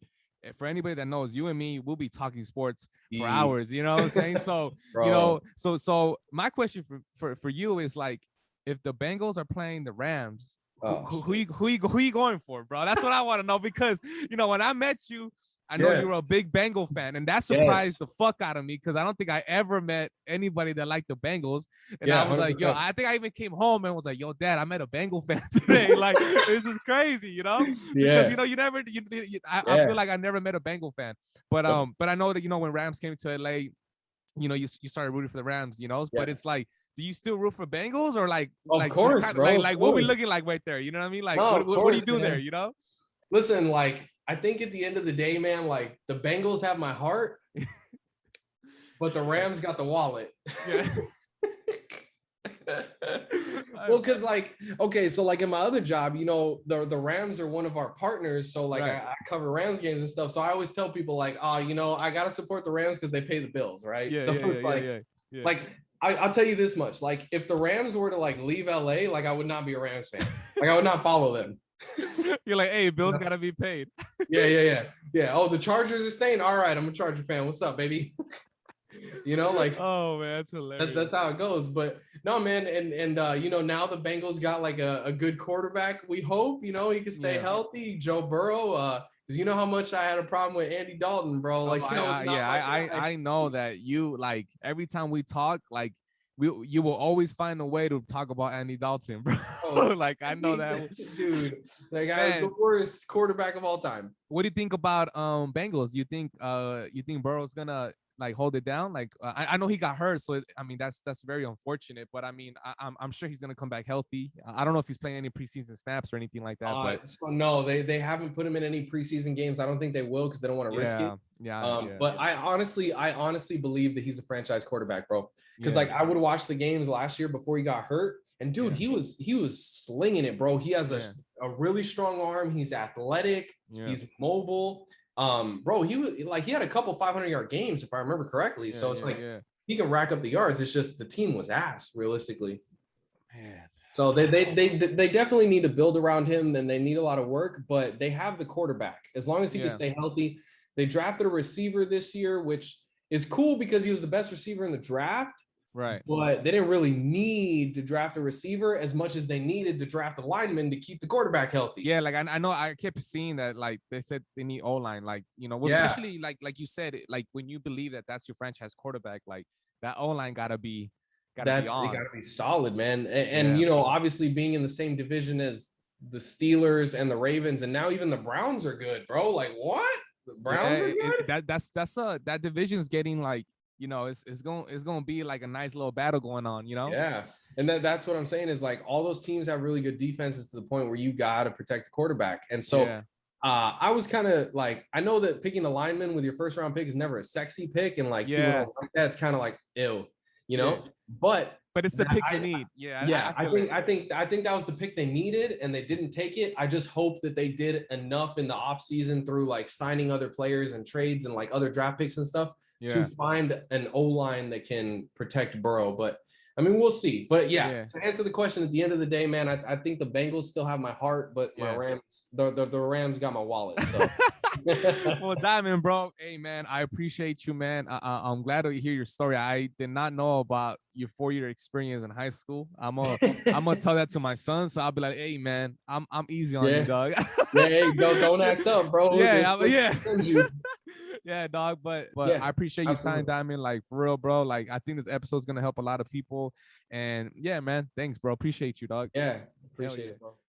for anybody that knows, you and me, we'll be talking sports for hours. You know what I'm saying? So you know, so my question for you is like, if the Bengals are playing the Rams, who you going for, bro? That's what I want to know, because you know when I met you, I know you were a big Bengal fan, and that surprised the fuck out of me, because I don't think I ever met anybody that liked the Bengals. And I was 100%. Like, yo, I think I even came home and was like, yo, Dad, I met a Bengal fan today. Like, this is crazy, you know? Because you know, I feel like I never met a Bengal fan, but I know that, you know, when Rams came to LA, you know, you started rooting for the Rams, you know, but it's like, do you still root for Bengals, or like, of course, bro, like what we looking like right there? You know what I mean? Like, what do you do there? You know? Listen, like I think at the end of the day, man, like the Bengals have my heart, but the Rams got the wallet. Yeah. Well, because like, okay, so like in my other job, you know, the Rams are one of our partners. So like Right. I cover Rams games and stuff. So I always tell people like, oh, you know, I gotta support the Rams because they pay the bills, right? Yeah, So yeah, yeah, it's yeah, yeah, yeah. like I'll tell you this much. Like if the Rams were to like leave LA, like I would not be a Rams fan. Like I would not follow them. You're like, hey, bills gotta be paid. Yeah. Oh, the Chargers are staying. All right, I'm a Charger fan. What's up, baby? You know, like Oh man, that's hilarious. that's how it goes. But no, man, and you know, now the Bengals got like a good quarterback. We hope, you know, he can stay healthy. Joe Burrow, because you know how much I had a problem with Andy Dalton, bro. Like, Oh, you know, I know that you like every time we talk, like you will always find a way to talk about Andy Dalton, bro. Like I know that, dude. That guy is man. the worst quarterback of all time. What do you think about Bengals? You think Burrow's gonna like hold it down? Like I know he got hurt, so I mean that's very unfortunate. But I mean I'm sure he's gonna come back healthy. I don't know if he's playing any preseason snaps or anything like that. But So no, they haven't put him in any preseason games. I don't think they will because they don't want to risk it. Yeah. But I honestly believe that he's a franchise quarterback, bro. Because like I would watch the games last year before he got hurt, and dude, he was slinging it, bro. He has a really strong arm. He's athletic. He's mobile. Bro, he had a couple 500-yard games if I remember correctly. So it's he can rack up the yards. It's just the team was ass realistically. Man. So they definitely need to build around him, and they need a lot of work, but they have the quarterback. As long as he can stay healthy. They drafted a receiver this year, which is cool because he was the best receiver in the draft. Right. But they didn't really need to draft a receiver as much as they needed to draft a lineman to keep the quarterback healthy. Yeah, like I know I kept seeing that, like they said they need O-line, like, you know, especially like you said, like when you believe that that's your franchise quarterback, like that O-line gotta be on. They gotta be solid, man. And you know, obviously being in the same division as the Steelers and the Ravens, and now even the Browns are good, bro. Like what? The Browns are good? That division's getting like, you know, it's gonna be like a nice little battle going on, you know? Yeah. And that's what I'm saying is like all those teams have really good defenses to the point where you got to protect the quarterback. And so I was kind of like, I know that picking a lineman with your first round pick is never a sexy pick. And like, people don't like that. It's kind of like, ew, you know, but it's the pick you need. I think that was the pick they needed and they didn't take it. I just hope that they did enough in the offseason through like signing other players and trades and like other draft picks and stuff to find an O-line that can protect Burrow. But I mean, we'll see. But to answer the question, at the end of the day, man, I think the Bengals still have my heart, but my Rams, the Rams got my wallet. So. Well, Diamond, bro, hey man, I appreciate you, man. I'm glad to hear your story. I did not know about your 4-year experience in high school. I'm gonna tell that to my son, so I'll be like, hey man, I'm easy on you, dog. Hey, don't act up, bro. Yeah, dog. But I appreciate your time, Diamond. Like for real, bro. Like I think this episode's gonna help a lot of people. And yeah, man, thanks, bro. Appreciate you, dog. Yeah, appreciate it, bro.